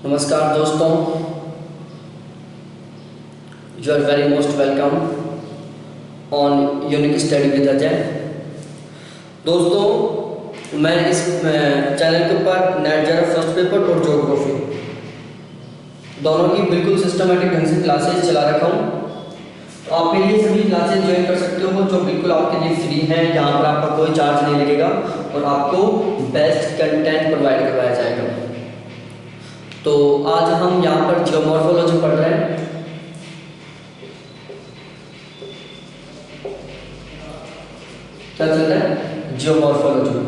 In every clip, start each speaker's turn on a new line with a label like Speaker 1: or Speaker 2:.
Speaker 1: नमस्कार दोस्तों, you are very most welcome on unique study with Ajay. दोस्तों, मैं इस चैनल के ऊपर नेट जरा फर्स्ट पेपर और ज्योग्राफी दोनों की बिल्कुल सिस्टमेटिक ढंग से क्लासेस चला रखा हूँ। तो आप मेरी सभी क्लासेस ज्वाइन कर सकते हो जो बिल्कुल आपके लिए फ्री हैं, यहाँ पर आपका कोई चार्ज नहीं लगेगा और आपको बेस्ट कंटेंट प्रोवाइड करवाया जाएगा। तो आज हम यहाँ पर जियोमॉर्फोलॉजी पढ़ रहे हैं। क्या चल रहा है? जियोमॉर्फोलॉजी।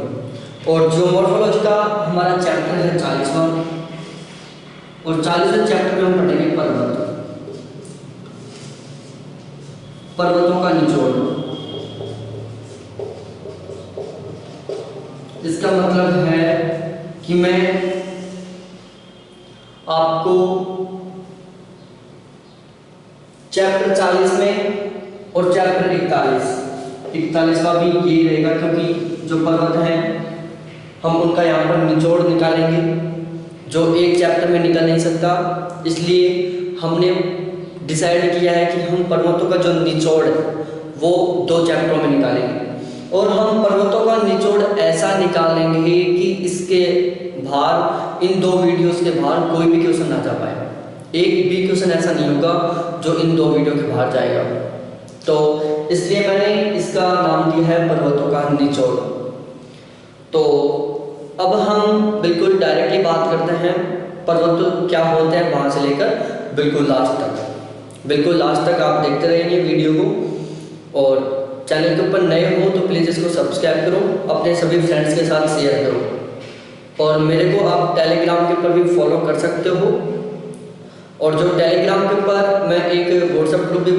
Speaker 1: और जियोमॉर्फोलॉजी का हमारा चैप्टर है 40वां और 40वें चैप्टर में हम पढ़ेंगे पर्वतों का निचोड़। इसका मतलब है कि मैं आपको चैप्टर 40 में और चैप्टर 41वां भी यही रहेगा, क्योंकि जो पर्वत हैं हम उनका यहाँ पर निचोड़ निकालेंगे जो एक चैप्टर में निकल नहीं सकता। इसलिए हमने डिसाइड किया है कि हम पर्वतों का जो निचोड़ है वो 2 चैप्टरों में निकालेंगे और हम पर्वतों का निचोड़ ऐसा निकालेंगे कि इसके बाहर, इन 2 वीडियोस के बाहर कोई भी क्वेश्चन ना जा पाए। एक भी क्वेश्चन ऐसा नहीं होगा जो इन 2 वीडियो के बाहर जाएगा। तो इसलिए मैंने इसका नाम दिया है पर्वतों का निचोड़। तो अब हम बिल्कुल डायरेक्टली बात करते हैं पर्वत क्या होते हैं, वहाँ से लेकर बिल्कुल लास्ट तक। बिल्कुल लास्ट तक आप देखते रहेंगे वीडियो को। और चैनल के ऊपर नए हो तो प्लीज़ इसको सब्सक्राइब करो, अपने सभी फ्रेंड्स के साथ शेयर करो और मेरे को आप टेलीग्राम के ऊपर भी फॉलो कर सकते हो। और जो टेलीग्राम के ऊपर मैं एक व्हाट्सएप ग्रुप भी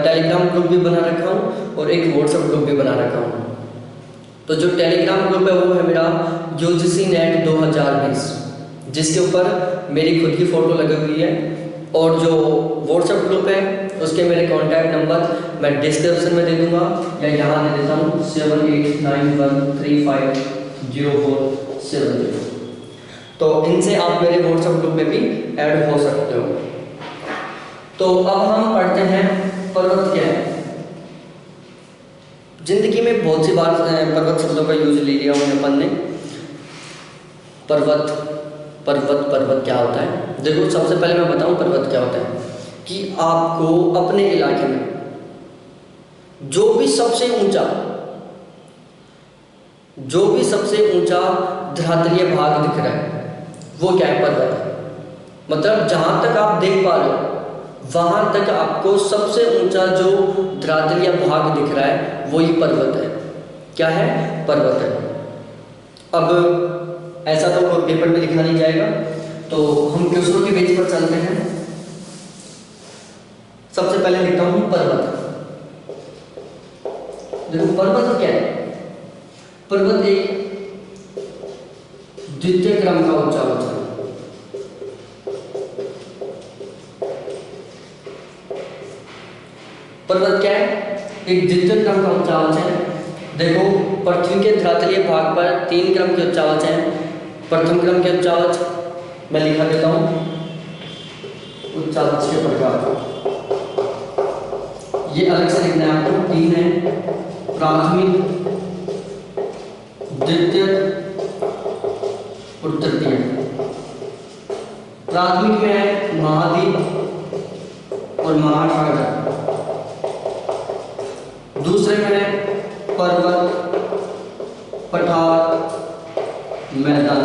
Speaker 1: टेलीग्राम ग्रुप भी बना रखा हूँ और एक व्हाट्सएप ग्रुप भी बना रखा हूँ। तो जो टेलीग्राम ग्रुप है वो है मेरा यूजीसी नेट 2020, जिसके ऊपर मेरी खुद की फ़ोटो लगी हुई है। और जो व्हाट्सएप ग्रुप है उसके मेरे कॉन्टैक्ट नंबर मैं डिस्क्रिप्शन में दे दूँगा या यहाँ दे देता हूँ 7891350470। तो इनसे आप मेरे व्हाट्सएप ग्रुप में भी ऐड हो सकते हो। तो अब हम पढ़ते हैं पर्वत क्या है। जिंदगी में बहुत सी बार पर्वत शब्दों का यूज ले लिया हूँ अपन ने। पर्वत क्या होता है? देखो, सबसे पहले मैं बताऊं पर्वत क्या होता है कि आपको अपने इलाके में जो भी सबसे ऊंचा धरातलीय भाग दिख रहा है वो क्या है? पर्वत है। मतलब जहां तक आप देख पा रहे हो वहां तक आपको सबसे ऊंचा जो धरातलीय भाग दिख रहा है वो ही पर्वत है। क्या है? पर्वत है। अब ऐसा तो पेपर में लिखा नहीं जाएगा, तो हम क्वेश्चनों के बेस पर चलते हैं। सबसे पहले लिखता हूं पर्वत। देखो, पर्वत क्या है? पर्वत एक द्वितीय क्रम का उच्चावच है। पर्वत क्या है? एक द्वितीय क्रम का उच्चावच है। देखो, पृथ्वी के धरातलीय भाग पर 3 क्रम के उच्चावच हैं। प्रथम क्रम के उच्चावच मैं लिखा देता हूं, उच्चावच के प्रकार ये अलग से लिखना है आपको। 3 है, प्राथमिक, द्वितीय और तृतीय। प्राथमिक में है महाद्वीप और महासागर। दूसरे में है पर्वत, पठार, मैदान।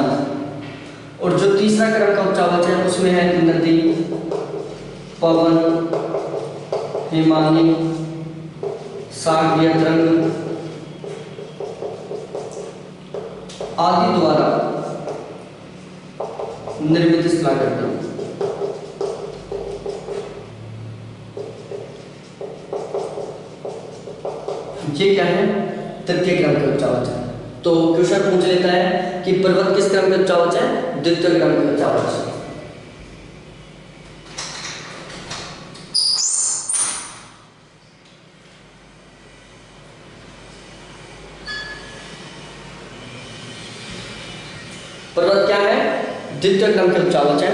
Speaker 1: और जो तीसरा क्रम का उच्चावच है उसमें है नदी, पवन, हिमानी, सागरीय तरंग आदि द्वारा निर्मित स्थलाकृति। ये क्या है? तृतीय क्रम के उच्चावच है। तो क्वेश्चन पूछ लेता है कि पर्वत किस क्रम के उच्चावच है? द्वितीय क्रम के उच्चावच। पर्वत क्या है? द्वितीय क्रम के उच्चावच है।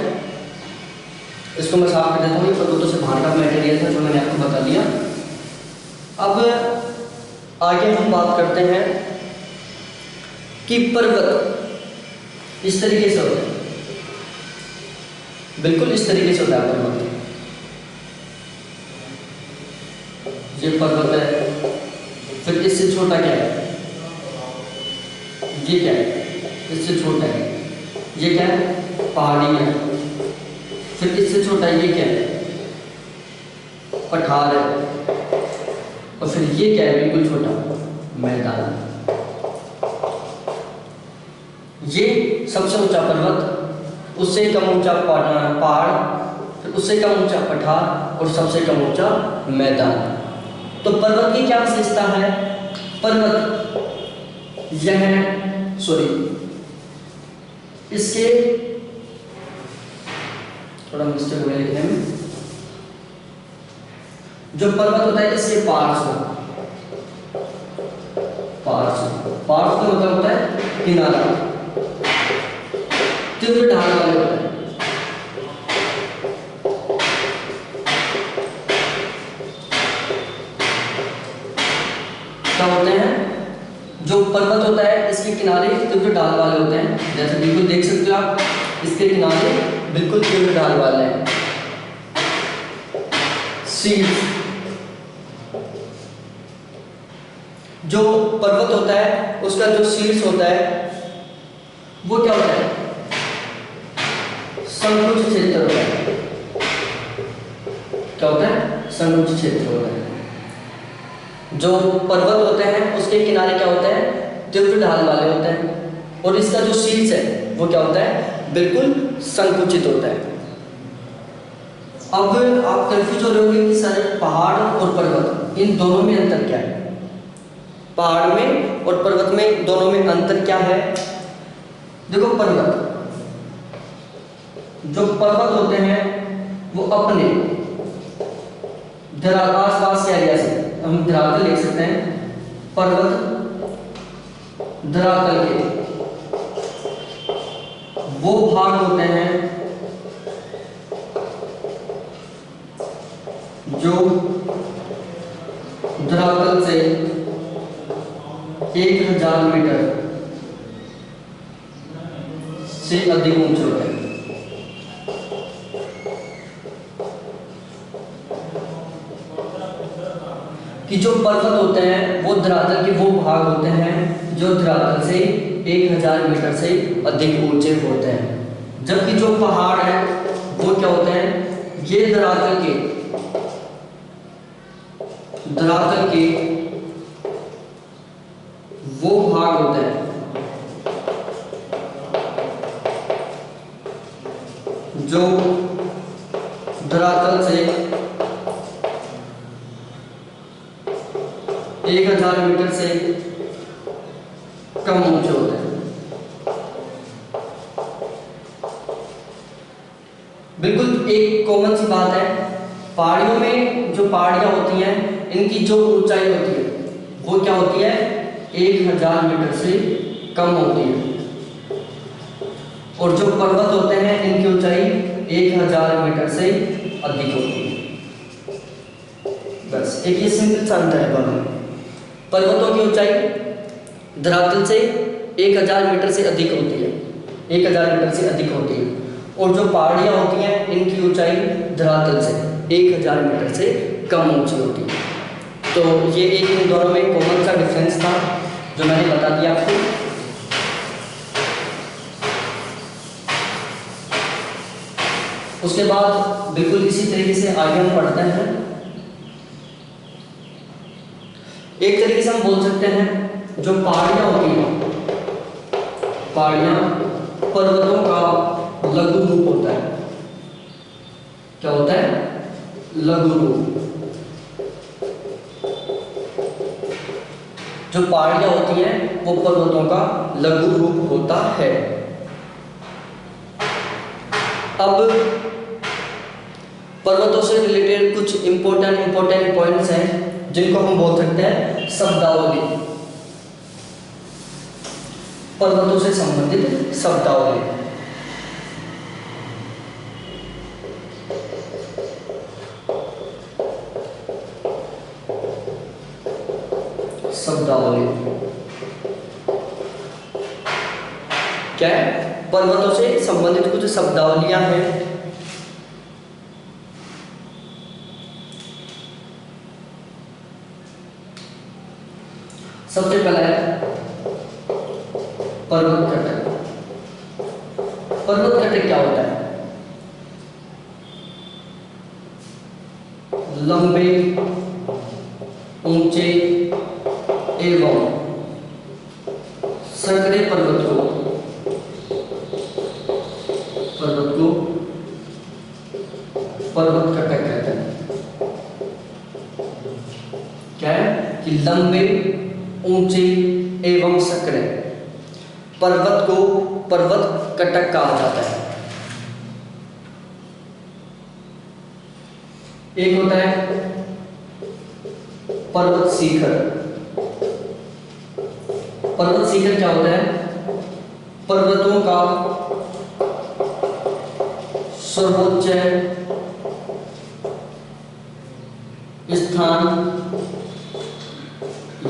Speaker 1: इसको मैं साफ कर देता हूँ। ये पर्वतों से बाहर का मटेरियल था जो मैंने आपको बता दिया। अब आगे हम बात करते हैं कि पर्वत इस तरीके से होता है, बिल्कुल इस तरीके से होता है पर्वत। ये पर्वत है, फिर इससे छोटा क्या है, ये क्या है, इससे छोटा है, ये क्या है, पहाड़ी है। फिर इससे छोटा ये क्या है, पठार है। और फिर ये क्या है, बिल्कुल छोटा, मैदान। ये सबसे ऊंचा पर्वत, उससे कम ऊंचा पहाड़, फिर उससे कम ऊंचा पठार और सबसे कम ऊंचा मैदान। तो पर्वत की क्या विशेषता है? पर्वत इसके थोड़ा मिस्टेक हुआ लिखने में। जो पर्वत होता है इसके पार्श्व का मतलब होता है किनारा, तीव्र ढाल वाले होते हैं। क्या होते हैं? जो पर्वत होता है इसके किनारे तीव्र ढाल वाले होते हैं। जैसे बिल्कुल देख सकते हो आप, इसके किनारे बिल्कुल तीव्र ढाल वाले हैं। शीर्ष, जो पर्वत होता है उसका जो शीर्ष होता है वो क्या होता है? संकुच क्षेत्र होता है। क्या होता है? संकुच क्षेत्र होता है। जो पर्वत होते हैं उसके किनारे क्या होते हैं? तीव्र ढाल वाले होते हैं। और इसका जो शीर्ष है वो क्या होता है? बिल्कुल संकुचित होता है। अब आप कंफ्यूज हो रहे होंगे कि सर पहाड़ और पर्वत इन दोनों में अंतर क्या है? पहाड़ में और पर्वत में दोनों में अंतर क्या है? देखो, जो पर्वत होते हैं वो अपने आसपास के एरिया से, हम धरातल लिख सकते हैं, पर्वत धरातल के वो भाग होते हैं जो धरातल से 1000 मीटर से अधिक ऊंचे होते हैं। कि जो पर्वत होते हैं वो धरातल के वो भाग होते हैं जो धरातल से 1000 मीटर से अधिक ऊंचे होते हैं। जबकि जो पहाड़ है वो क्या होते हैं? ये धरातल के वो भाग होते हैं जो धरातल से 1000 मीटर से कम ऊंचे होते हैं। बिल्कुल एक कॉमन सी बात है, पहाड़ियों में जो पहाड़ियां होती हैं इनकी जो ऊंचाई होती है वो क्या होती है? 1000 मीटर से कम होती है। और जो पर्वत होते हैं इनकी ऊंचाई 1000 मीटर से अधिक होती है। बस एक ये सिंपल सा अंतर है दोनों में। पर्वतों की ऊंचाई धरातल से 1000 मीटर से अधिक होती है, 1000 मीटर से अधिक होती है। और जो पहाड़ियां होती हैं इनकी ऊंचाई धरातल से 1000 मीटर से कम ऊंची होती है। तो ये एक इन दोनों में कॉमन सा डिफरेंस था जो मैंने बता दिया आपको। उसके बाद बिल्कुल इसी तरीके से आगे हम पढ़ते हैं। एक तरीके से हम बोल सकते हैं जो पहाड़ियां होती हैं, पहाड़ियां पर्वतों का लघु रूप होता है। क्या होता है? लघु रूप। जो पहाड़ियां होती हैं वो पर्वतों का लघु रूप होता है। अब पर्वतों से रिलेटेड कुछ इंपॉर्टेंट पॉइंट्स हैं जिनको हम बोल सकते हैं शब्दावली। पर्वतों से संबंधित शब्दावली। शब्दावली। क्या है? पर्वतों से संबंधित कुछ शब्दावलियां हैं। सबसे पहला है पर्वत कटक। पर्वत कटक क्या होता है? लंबे, ऊंचे एवं संकरे पर्वत को पर्वत कटक कहते हैं। क्या है कि लंबे, ऊंचे एवं संकरे पर्वत को पर्वत कटक कहा जाता है। एक होता है पर्वत शिखर। पर्वत शिखर क्या होता है? पर्वतों का सर्वोच्च स्थान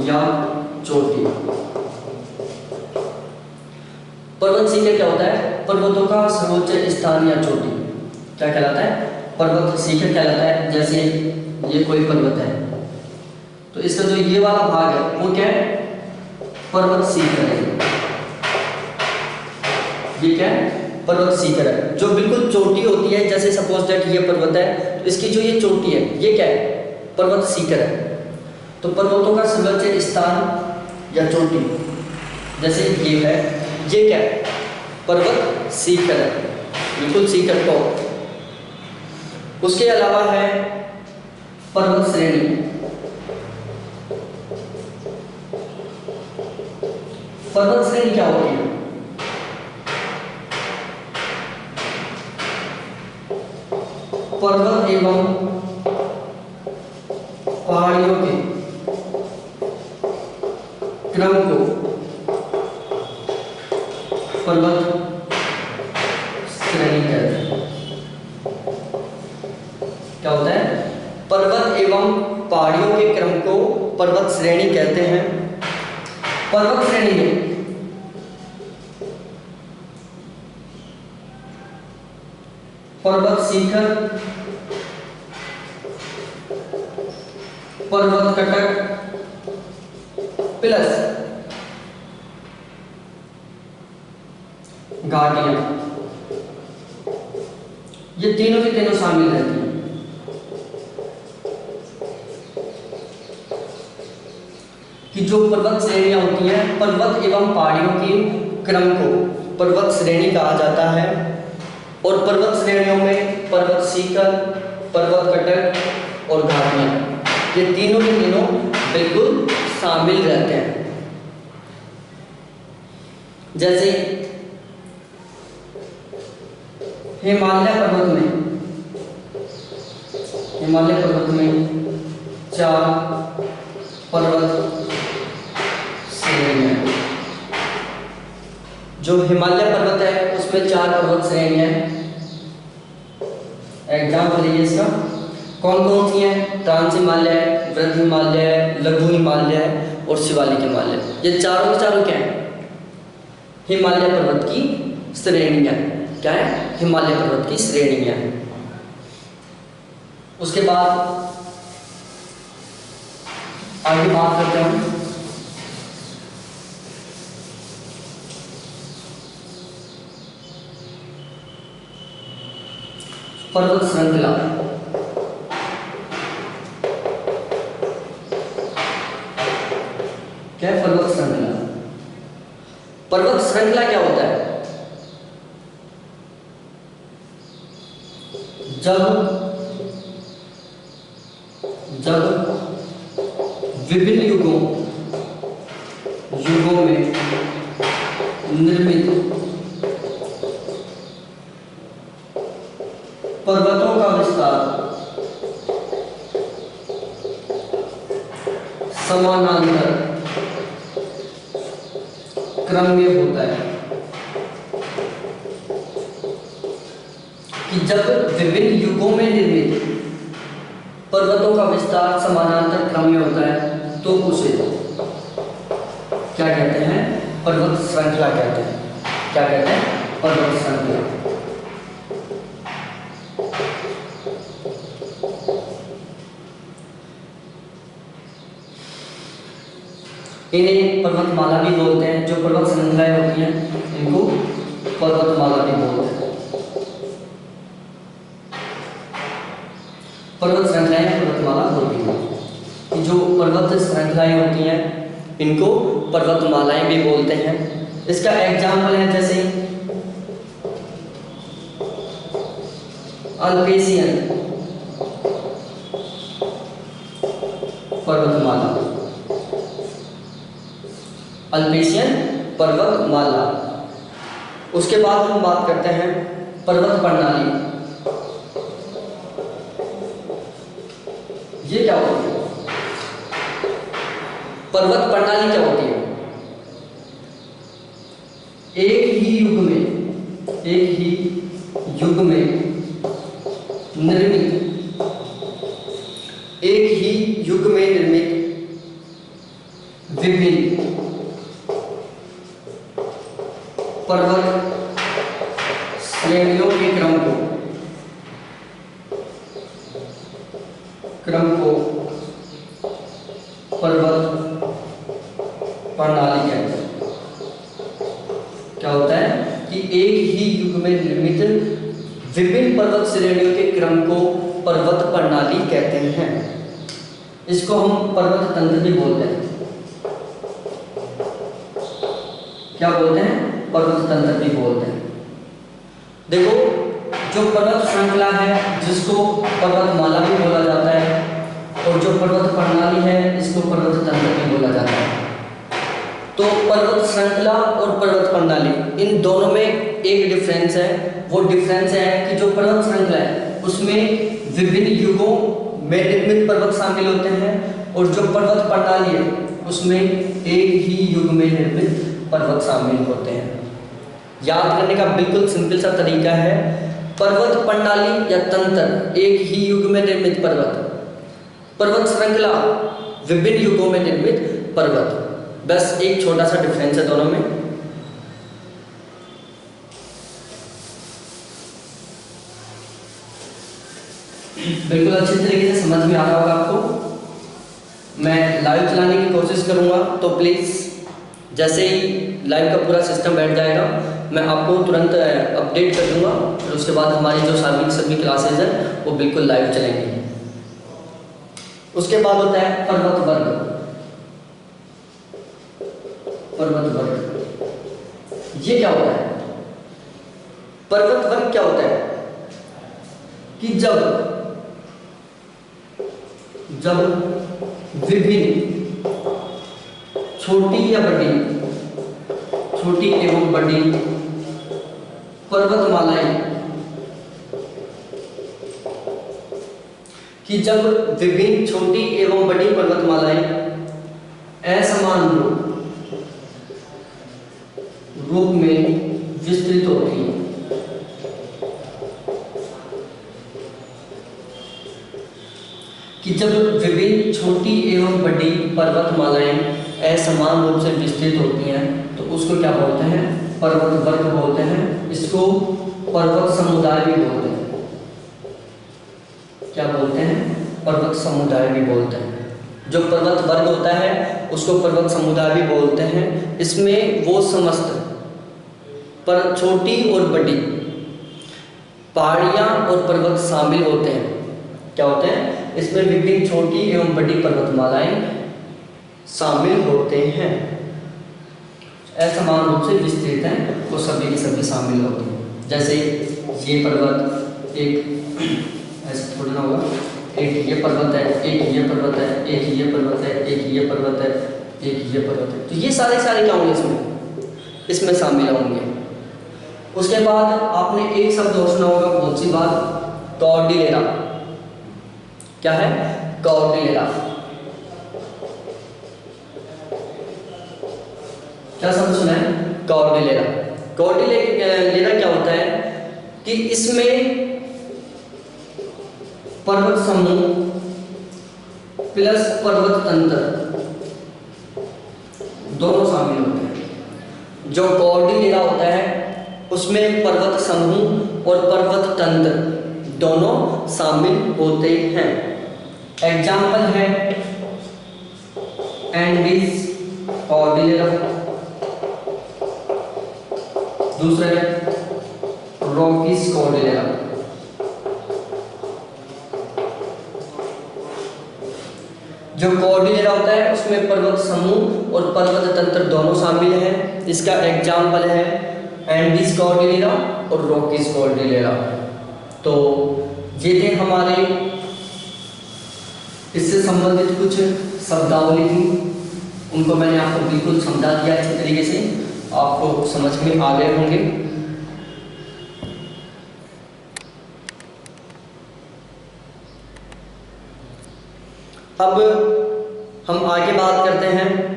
Speaker 1: या चोटी। पर्वत शिखर क्या होता है? पर्वतों का सर्वोच्च स्थान या चोटी क्या कहलाता है? पर्वत शिखर कहलाता है। जैसे ये कोई पर्वत है तो इसका जो ये वाला भाग है वो क्या है? पर्वत शिखर है। ये क्या है? पर्वत शिखर है। जो बिल्कुल चोटी होती है, जैसे सपोज दैट ये पर्वत है तो इसकी जो ये चोटी है ये क्या है? पर्वत शिखर है। तो पर्वतों का सर्वोच्च स्थान या चोटी जैसे ये है, ये क्या है? पर्वत शिखर है, बिल्कुल शिखर को। उसके अलावा है पर्वत श्रेणी। पर्वत श्रेणी क्या होती है? पर्वत एवं पहाड़ियों के क्रम को पर्वत श्रेणी कहते हैं। क्या होता है? पर्वत एवं पहाड़ियों के क्रम को पर्वत श्रेणी कहते हैं। पर्वत श्रेणी में पर्वत शिखर, पर्वत कटक प्लस घाटियां, ये तीनों के तीनों शामिल रहती हैं। कि जो पर्वत श्रेणियां होती हैं, पर्वत एवं पहाड़ियों के क्रम को पर्वत श्रेणी कहा जाता है। और पर्वत श्रेणियों में पर्वत शिखर, पर्वत कटक और घाटियां, ये तीनों के तीनों बिल्कुल शामिल रहते हैं। जैसे हिमालय पर्वत में 4 पर्वत श्रेणियां। जो हिमालय पर्वत है उसमें 4 पर्वत श्रेणियां हैं। एग्जाम्पल है इसका, कौन कौन सी हैं? ट्रांस हिमालय, वृद्ध हिमालय, लघु हिमालय और शिवालिक हिमालय। ये चारों के चारों क्या है? हिमालय पर्वत की श्रेणियां। क्या है? हिमालय पर्वत की श्रेणियां। उसके बाद आगे बात करते हैं पर्वत श्रृंखला। क्या है पर्वत श्रृंखला? पर्वत श्रृंखला क्या होता है? जब विभिन्न युगों में निर्मित पर्वतों का विस्तार समानांतर क्रम में होता है। कि जब विभिन्न युगों में निर्मित पर्वतों का विस्तार समानांतर क्रम में होता है तो उसे पर्वत श्रृंखला कहते हैं। क्या कहते हैं? पर्वत श्रृंखला। इन्हें पर्वतमाला भी बोलते हैं। जो पर्वत श्रृंखलाएं होती हैं इनको पर्वतमाला भी बोलते हैं। पर्वत श्रृंखलाएं पर्वतमाला होती हैं। जो पर्वत श्रृंखलाएं होती हैं इनको पर्वतमालाएं भी बोलते हैं। इसका एग्जाम्पल है जैसे अल्पेशियन पर्वतमाला, अल्पेशियन पर्वतमाला। उसके बाद हम बात करते हैं पर्वत प्रणाली। ये क्या होती है? पर्वत प्रणाली क्या होती है? एक ही युग में निर्मित विभिन्न पर्वत श्रेणियों के क्रम को पर्वत प्रणाली कहते हैं। क्या होता है कि एक ही युग में निर्मित विभिन्न पर्वत श्रेणियों के क्रम को पर्वत प्रणाली कहते हैं। इसको हम पर्वत तंत्र भी बोलते हैं। क्या बोलते हैं? पर्वत तंत्र भी बोलते हैं। देखो, जो पर्वत श्रृंखला है जिसको पर्वतमाला भी बोला जाता है, और जो पर्वत प्रणाली है इसको पर्वत तंत्र भी बोला जाता है। तो पर्वत श्रृंखला और पर्वत प्रणाली इन दोनों में एक डिफरेंस है। वो डिफरेंस है कि जो पर्वत श्रृंखला है उसमें विभिन्न युगों में निर्मित पर्वत शामिल होते हैं, और जो पर्वत प्रणाली है उसमें एक ही युग में निर्मित पर्वत शामिल होते हैं। याद करने का बिल्कुल सिंपल सा तरीका है। पर्वत प्रणाली या तंत्र एक ही युग में निर्मित पर्वत, पर्वत श्रृंखला विभिन्न युगों में निर्मित पर्वत। बस एक छोटा सा डिफरेंस है दोनों में। बिल्कुल अच्छी तरीके से समझ में आ रहा होगा आपको। मैं लाइव चलाने की कोशिश करूंगा, तो प्लीज़ जैसे ही लाइव का पूरा सिस्टम बैठ जाएगा मैं आपको तुरंत अपडेट कर दूंगा, और उसके बाद हमारी जो सभी क्लासेज हैं वो बिल्कुल लाइव चलेंगी। उसके बाद होता है पर्वत वर्ग। ये क्या होता है? पर्वत वर्ग क्या होता है कि जब विभिन्न छोटी एवं बड़ी पर्वतमालाएं असमान रूप में विस्तृत होती हैं। कि जब विभिन्न छोटी एवं बड़ी पर्वतमालाएं असमान रूप से विस्तृत होती हैं तो उसको क्या बोलते हैं? पर्वत वर्ग बोलते हैं। इसको पर्वत समुदाय भी बोलते हैं। क्या बोलते हैं? पर्वत समुदाय भी बोलते हैं। जो पर्वत वर्ग होता है उसको पर्वत समुदाय भी बोलते हैं। इसमें वो समस्त पर छोटी और बड़ी पहाड़ियाँ और पर्वत शामिल होते हैं। क्या होते हैं? इसमें विभिन्न छोटी एवं बड़ी पर्वतमालाएं शामिल होते हैं। असमान रूप से विस्तृत हैं, वो सभी की सभी शामिल होते हैं। जैसे ये पर्वत एक ऐसे थोड़ा ना होगा, एक ये पर्वत है, एक ये पर्वत है, एक ये पर्वत है, एक ये पर्वत है, एक ये पर्वत है। तो ये सारे क्या होंगे? इसमें शामिल होंगे। उसके बाद आपने एक शब्द और सुना होगा, बहुत सी बात, कॉर्डिलेरा। क्या है? कॉर्डिलेरा। क्या शब्द सुना है? कॉर्डिलेरा। कॉर्डिलेरा क्या होता है कि इसमें पर्वत समूह प्लस पर्वत तंत्र दोनों शामिल होते हैं। जो कॉर्डिनेरा होता है उसमें पर्वत समूह और पर्वत तंत्र दोनों शामिल होते हैं। एग्जाम्पल है एंडीज कॉर्डिनेरा, दूसरा है रॉकीज कॉर्डिनेरा। जो कॉर्डिनेरा होता है उसमें पर्वत समूह और पर्वत तंत्र दोनों शामिल हैं। इसका एग्जाम्पल है एंडीज कॉर्डिनेरा और रॉकीज कॉर्डिनेरा। तो ये थे हमारे इससे संबंधित कुछ शब्दावली थी, उनको मैंने आपको बिल्कुल समझा दिया अच्छी तरीके से, आपको समझ में आ गए होंगे। अब हम आगे बात करते हैं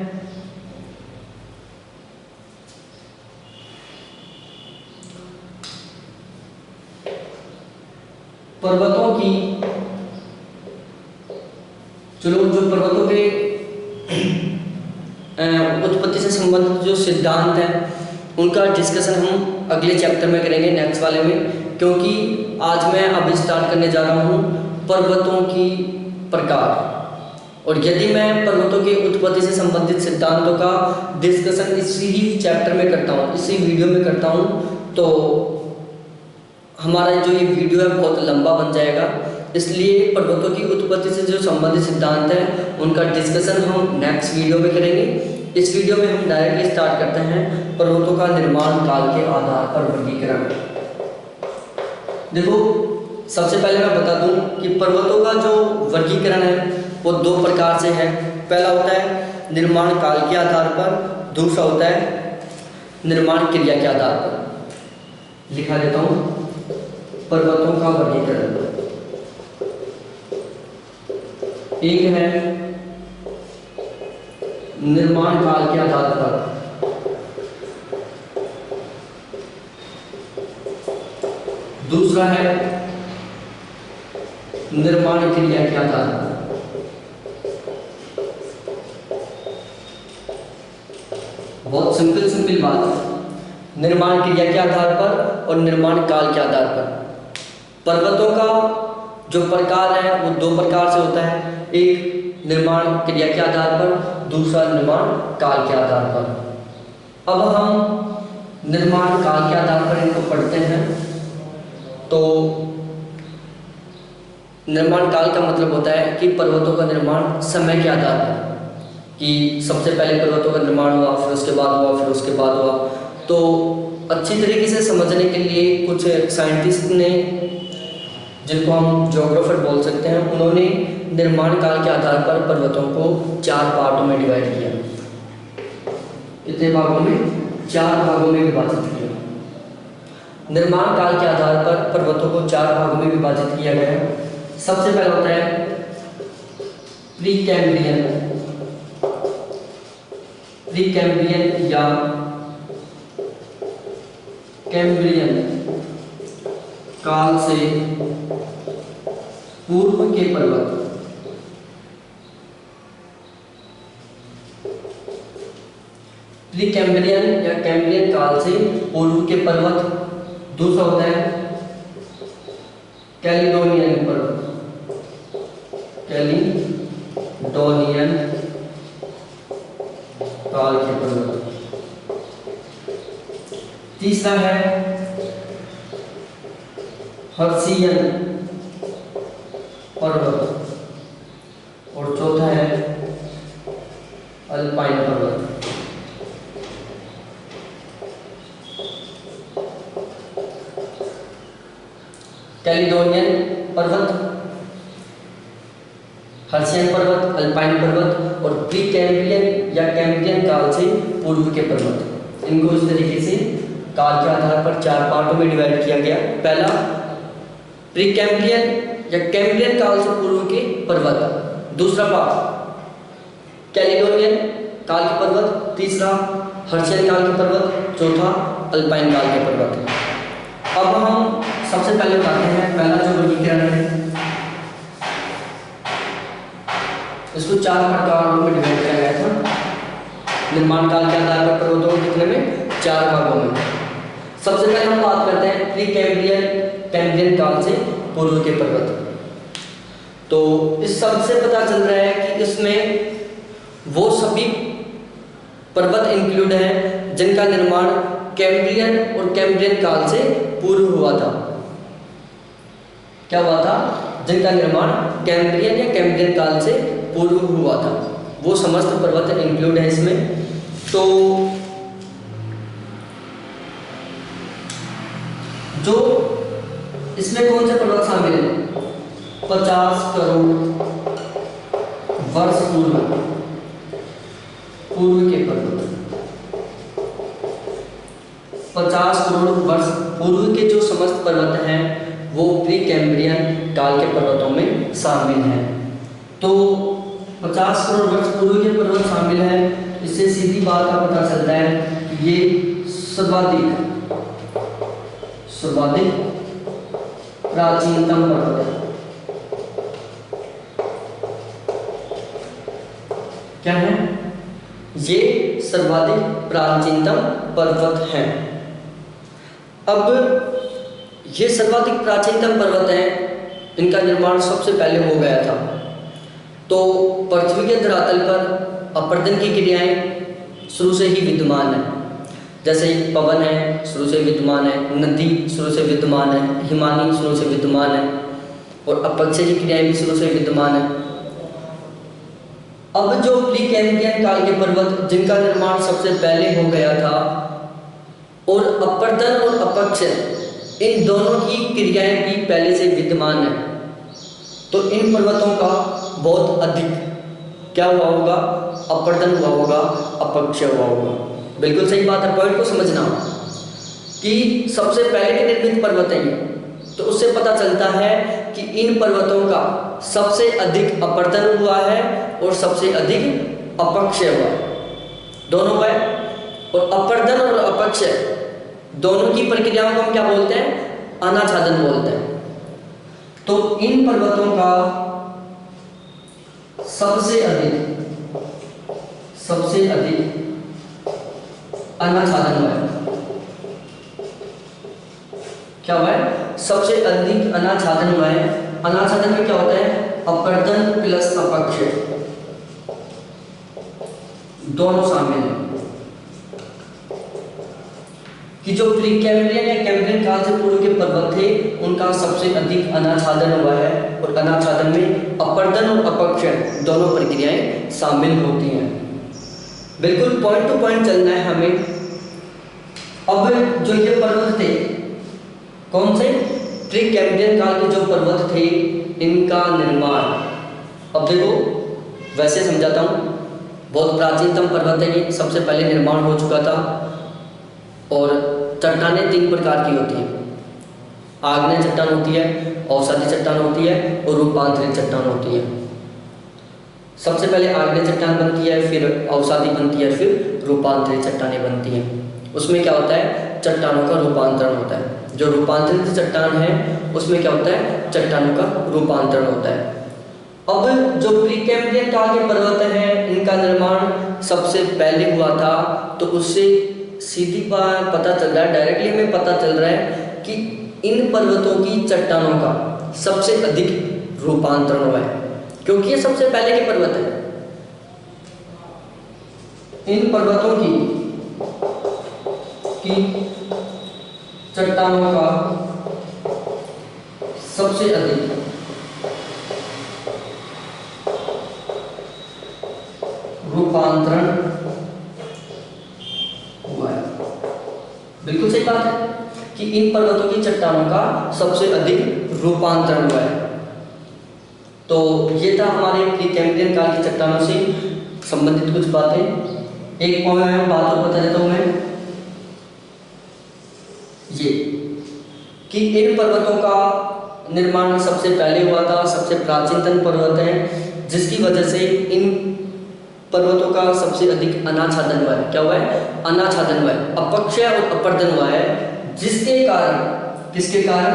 Speaker 1: पर्वतों की। चलो, जो पर्वतों के उत्पत्ति से संबंधित जो सिद्धांत हैं उनका डिस्कशन हम अगले चैप्टर में करेंगे, नेक्स्ट वाले में, क्योंकि आज मैं अभी स्टार्ट करने जा रहा हूँ पर्वतों की प्रकार। और यदि मैं पर्वतों की उत्पत्ति से संबंधित सिद्धांतों का डिस्कशन इसी ही चैप्टर में करता हूँ, इसी वीडियो में करता हूँ, तो हमारा जो ये वीडियो है बहुत लंबा बन जाएगा। इसलिए पर्वतों की उत्पत्ति से जो संबंधित सिद्धांत हैं उनका डिस्कशन हम नेक्स्ट वीडियो में करेंगे। इस वीडियो में हम डायरेक्टली स्टार्ट करते हैं पर्वतों का निर्माण काल के आधार पर वर्गीकरण। देखो, सबसे पहले मैं बता दूं कि पर्वतों का जो वर्गीकरण है वो दो प्रकार से है। पहला होता है निर्माण काल के आधार पर, दूसरा होता है निर्माण क्रिया के आधार पर। लिखा देता हूं पर्वतों का वर्गीकरण। एक है निर्माण काल के आधार पर, दूसरा है निर्माण क्रिया के आधार पर। बहुत सिंपल बात है। निर्माण क्रिया के आधार पर और निर्माण काल के आधार पर। पर्वतों का जो प्रकार है वो दो प्रकार से होता है, एक निर्माण क्रिया के आधार पर, दूसरा निर्माण काल के आधार पर। अब हम निर्माण काल के आधार पर इनको पढ़ते हैं। तो निर्माण काल का मतलब होता है कि पर्वतों का निर्माण समय के आधार पर, कि सबसे पहले पर्वतों का निर्माण हुआ, फिर उसके बाद हुआ, फिर उसके बाद हुआ। तो अच्छी तरीके से समझने के लिए कुछ साइंटिस्ट ने, जिनको हम ज्योग्राफर बोल सकते हैं, उन्होंने निर्माण काल के आधार पर पर्वतों को 4 पार्टों में डिवाइड किया। कितने भागों में? 4 भागों में विभाजित किया। निर्माण काल के आधार पर पर्वतों को 4 भागों में विभाजित किया गया है। सबसे पहला होता है प्री कैम्ब्रियन या कैम्ब्रियन काल से पूर्व के पर्वत। प्री कैम्ब्रियन या कैम्ब्रियन काल से पूर्व के पर्वत। दूसरा होता है कैलिडोनियन पर्वत, कैलिडोनियन काल के पर्वत। तीसरा है हर्शियन पर्वत और चौथा है अल्पाइन पर्वत। कैलिडोनियन पर्वत, हर्शियन पर्वत, अल्पाइन पर्वत और प्री कैम्ब्रियन या कैम्ब्रियन काल से पूर्व के पर्वत। इनको इस तरीके से काल के आधार पर 4 पार्टों में डिवाइड किया गया। पहला प्री कैम्ब्रियन या कैम्ब्रियन काल से पूर्व के पर्वत, दूसरा पार्ट कैलिडोनियन काल के पर्वत, तीसरा हर्शियन काल के पर्वत, चौथा अल्पाइन काल के पर्वत। अब हम सबसे पहले बताते हैं पहला जो वर्गीकरण है, इसको 4 प्रकारों में डिवाइड किया गया था। निर्माण काल के आधार पर पर्वतों को कितने में? 4 भागों में। सबसे पहले हम बात करते हैं प्री कैम्ब्रियन काल से पूर्व के पर्वत। तो इस शब्द से पता चल रहा है कि इसमें वो सभी पर्वत इंक्लूड हैं जिनका निर्माण कैम्ब्रियन और कैम्ब्रियन काल से पूर्व हुआ था। क्या हुआ था? जिनका निर्माण कैम्ब्रियन या कैम्ब्रियन काल से पूर्व हुआ था, वो समस्त पर्वत इंक्लूड है इसमें। तो जो इसमें कौन से पर्वत शामिल हैं? 50 करोड़ वर्ष पूर्व के पर्वत। 50 करोड़ वर्ष पूर्व के जो समस्त पर्वत हैं वो प्री कैम्ब्रियन काल के पर्वतों में शामिल हैं। तो 50 करोड़ वर्ष पूर्व के पर्वत शामिल हैं, इससे सीधी बात का पता चलता है कि ये सर्वाधिक प्राचीनतम पर्वत है। क्या है? ये सर्वाधिक प्राचीनतम पर्वत हैं। अब ये सर्वाधिक प्राचीनतम पर्वत हैं, इनका निर्माण सबसे पहले हो गया था। तो पृथ्वी के धरातल पर अपरदन की क्रियाएं शुरू से ही विद्यमान है। जैसे पवन है, शुरू से विद्यमान है, नदी शुरू से विद्यमान है, हिमानी शुरू से विद्यमान है, और अपक्षय की क्रियाएं भी शुरू से विद्यमान है। अब जो प्री कैम्ब्रियन काल के पर्वत जिनका निर्माण सबसे पहले हो गया था, और अपरदन और अपक्षय इन दोनों की क्रियाएं भी पहले से विद्यमान है, तो इन पर्वतों का बहुत अधिक क्या हुआ होगा? अपरदन हुआ होगा, अपक्षय हुआ होगा। बिल्कुल सही बात है, पॉइंट को समझना कि सबसे पहले के निर्मित पर्वत हैं, तो उससे पता चलता है कि इन पर्वतों का सबसे अधिक अपरदन हुआ है और सबसे अधिक अपक्षय हुआ, दोनों हुआ है। और अपरदन और अपक्षय दोनों की प्रक्रियाओं को हम क्या बोलते हैं? अनाच्छादन बोलते हैं। तो इन पर्वतों का सबसे अधिक अनाच्छादन हुआ है। क्या हुआ है? सबसे अधिक अनाच्छादन हुआ है। अनाच्छादन में क्या होता है? अपरदन प्लस अपक्षय दोनों शामिल हैं। कि जो प्री कैम्ब्रियन या कैम्ब्रियन काल से पूर्व के पर्वत थे उनका सबसे अधिक अनाच्छादन हुआ है, और अनाच्छादन में अपरदन और अपक्षय दोनों प्रक्रियाएं शामिल होती हैं। बिल्कुल पॉइंट टू पॉइंट चलना है हमें। अब जो ये पर्वत थे कौन से? प्री कैम्ब्रियन काल के जो पर्वत थे इनका निर्माण, अब देखो वैसे समझाता हूँ। बहुत प्राचीनतम पर्वत है ये, सबसे पहले निर्माण हो चुका था। और चट्टानें 3 प्रकार की होती हैं। आग्नेय चट्टान होती है, औषधि चट्टान होती है, और रूपांतरित चट्टान होती है। सबसे पहले आग्नेय चट्टान बनती है, फिर औषधि बनती है, फिर रूपांतरित चट्टानें बनती हैं। उसमें क्या होता है? चट्टानों का रूपांतरण होता है। जो रूपांतरित चट्टान है उसमें क्या होता है? चट्टानों का रूपांतरण होता है। अब जो प्री कैम्ब्रियन काल के पर्वत हैं इनका निर्माण सबसे पहले हुआ था, तो उससे सीधी बात पता चल रहा है, डायरेक्टली हमें पता चल रहा है कि इन पर्वतों की चट्टानों का सबसे अधिक रूपांतरण हुआ है, क्योंकि ये सबसे पहले के पर्वत हैं। इन पर्वतों की चट्टानों का सबसे अधिक रूपांतरण हुआ है। बिल्कुल सही बात है कि इन पर्वतों की चट्टानों का सबसे अधिक रूपांतरण हुआ है। तो ये था हमारे प्री कैम्ब्रियन काल की चट्टानों से संबंधित कुछ बातें। एक पॉइंट बात और बता देता हूं मैं, ये कि इन पर्वतों का निर्माण सबसे पहले हुआ था, सबसे प्राचीनतम पर्वत है, जिसकी वजह से इन पर्वतों का सबसे अधिक अनाच्छादन हुआ है। क्या हुआ है? अनाच्छादन हुआ है, अपक्षय और अपरदन हुआ है, जिसके कारण, किसके कारण?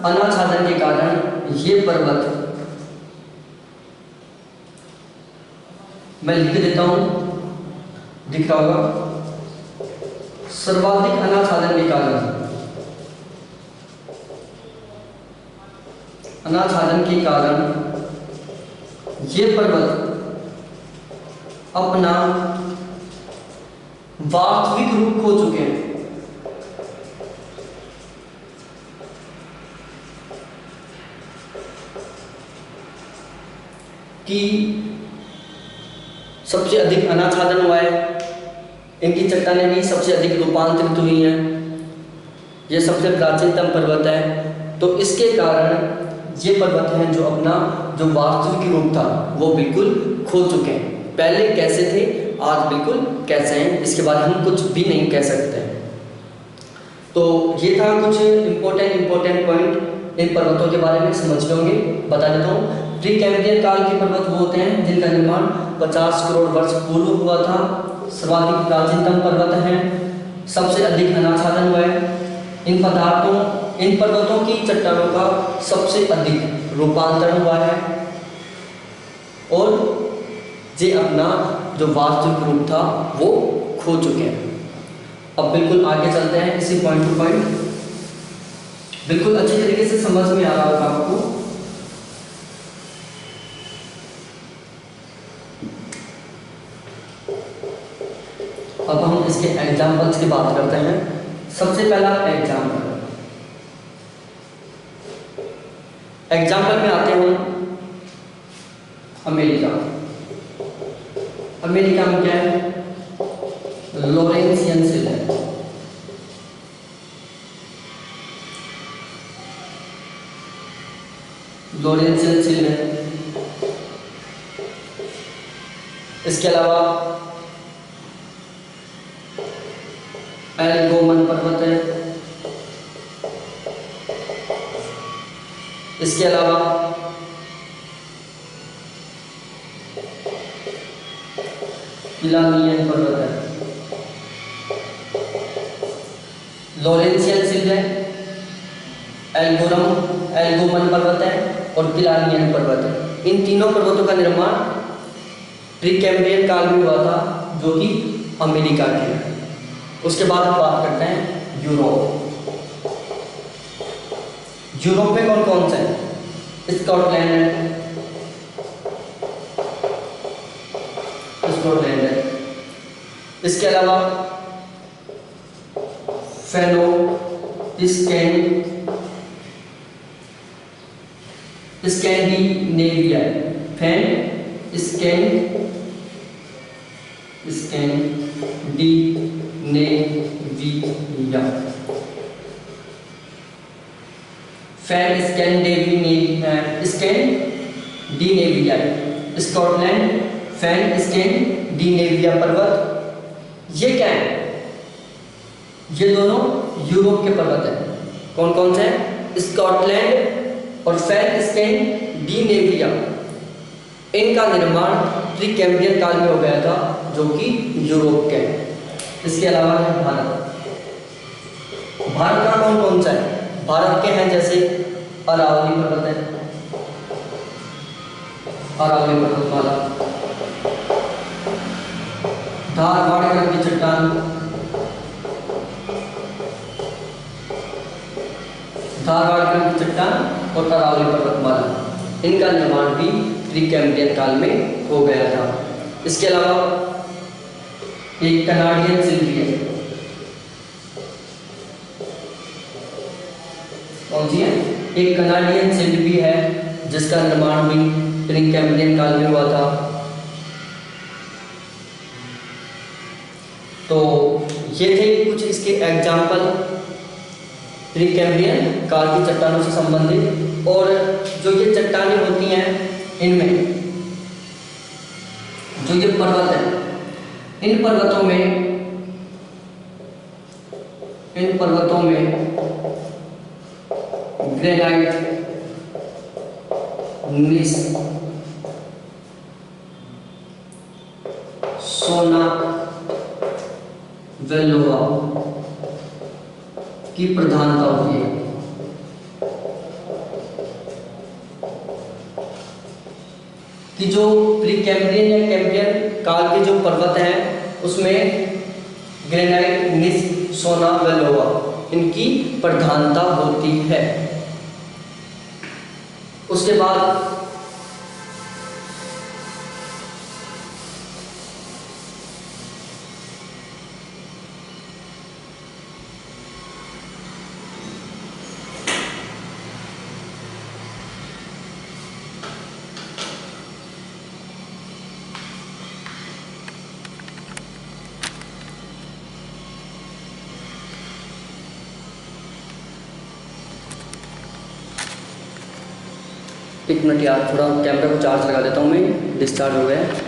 Speaker 1: अनाच्छादन के कारण ये पर्वत, मैं लिख देता हूं, दिख रहा होगा, सर्वाधिक अनाच्छादन के कारण, अनाच्छादन के कारण ये पर्वत अपना वास्तविक रूप खो चुके हैं। कि सबसे अधिक अनाच्छादन हुआ है, इनकी चट्टानें भी सबसे अधिक रूपांतरित हुई हैं, ये सबसे प्राचीनतम पर्वत है। तो इसके कारण ये पर्वत हैं जो अपना जो वास्तविक रूप था वो बिल्कुल खो चुके हैं। पहले कैसे थे, आज बिल्कुल कैसे हैं, इसके बारे में हम कुछ भी नहीं कह सकते। तो ये था कुछ इम्पोर्टेंट पॉइंट इन पर्वतों के बारे में समझ होंगे। बता देता हूँ, प्री कैम्ब्रियन काल के पर्वत वो होते हैं जिनका निर्माण 50 करोड़ वर्ष पूर्व हुआ था, सर्वाधिक प्राचीनतम पर्वत हैं, सबसे अधिक अनाच्छादन हुआ है। इन पर्वतों की चट्टानों का सबसे अधिक रूपांतरण हुआ है और ये अपना जो वास्तविक रूप था वो खो चुके हैं। अब बिल्कुल आगे चलते हैं इसी पॉइंट टू पॉइंट, बिल्कुल अच्छी तरीके से समझ में आ रहा होगा आपको। अब हम इसके एग्जाम्पल्स की बात करते हैं। सबसे पहला एग्जाम्पल में आते हैं अमेरिका। अमेरिका में क्या है, लॉरेंसियन सिल है। लॉरेंसियन सिल है। इसके अलावा एल्गोमन पर्वत है। इसके अलावा पिलानियन पर्वत है। लॉरेंसियन सिल है, एल्गोमन पर्वत है और पिलानियन पर्वत है। इन तीनों पर्वतों का निर्माण प्री कैम्ब्रियन काल में हुआ था, जो कि अमेरिका के है। उसके बाद हम बात करते हैं यूरोप। यूरोप में कौन कौन से हैं, स्कॉटलैंड है। इसके अलावा फेनो स्कैंडिनेविया, स्कैंडिनेविया, स्कॉटलैंड, स्कैंडिनेविया पर्वत, ये क्या है, ये दोनों यूरोप के पर्वत हैं। कौन कौन से हैं, स्कॉटलैंड और स्कैंडिनेविया। इनका निर्माण प्री कैम्ब्रियन काल में हो गया था, जो कि यूरोप के हैं। इसके अलावा है भारत। भारत का कौन कौन सा है, भारत के हैं जैसे अरावली पर्वत है, अरावली पर्वतमाला, धारवाड़ क्रम की चट्टान, धारवाड़ क्रम की चट्टान और अरावली पर्वतमाला। इनका निर्माण भी प्री कैम्ब्रियन काल में हो गया था। इसके अलावा एक कनाडियन सिल भी है। कौन सी है, एक कनाडियन सिल भी है जिसका निर्माण भी प्री कैम्ब्रियन काल में हुआ था। तो ये थे कुछ इसके एग्जाम्पल प्री कैम्ब्रियन काल की चट्टानों से संबंधित। और जो ये चट्टानें होती हैं, इनमें जो ये पर्वत है, इन पर्वतों में ग्रेनाइट, नीस, सोना, व लोहा की प्रधानता होती है। कि जो प्री कैम्ब्रियन या कैम्ब्रियन काल के जो पर्वत हैं, उसमें ग्रेनाइट, नीस, सोना व लोहा इनकी प्रधानता होती है। उसके बाद एक मिनट यार, थोड़ा कैमरा को चार्ज लगा देता हूँ मैं, डिस्चार्ज हो गया है।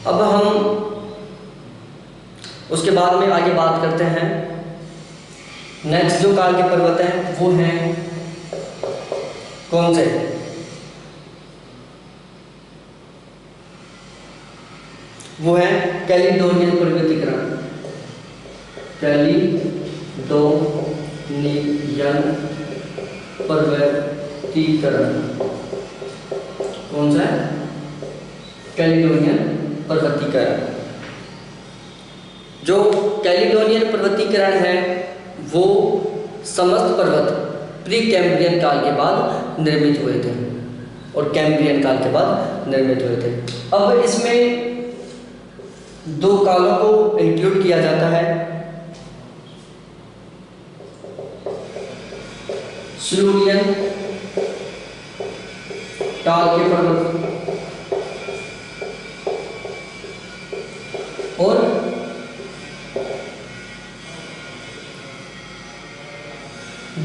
Speaker 1: अब हम उसके बाद में आगे बात करते हैं। नेक्स्ट जो काल के पर्वत हैं वो हैं कौन से? वो है कैलिडोनियन पर्वतीकरण। कैलिडोनियन पर्वतीकरण कौन सा है? कैलिडोनियन पर्वतीकरण। जो कैलिडोनियन पर्वतीकरण है वो समस्त पर्वत प्री कैम्ब्रियन काल के बाद निर्मित हुए थे और कैम्ब्रियन काल के बाद निर्मित हुए थे। अब इसमें दो कालों को इंक्लूड किया जाता है, सिलूरियन काल के पर्वत और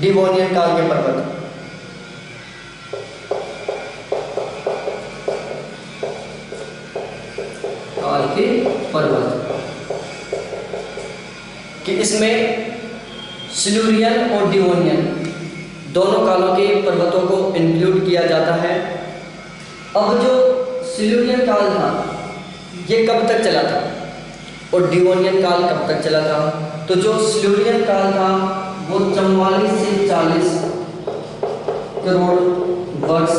Speaker 1: डिवोनियन काल के पर्वत। काल के पर्वत कि इसमें सिलूरियन और डिवोनियन दोनों कालों के पर्वतों को इंक्लूड किया जाता है। अब जो सिलूरियन काल था ये कब तक चला था और डिवोनियन काल कब तक चला था? तो जो सिलूरियन काल था वो 44 से 40 करोड़ वर्ष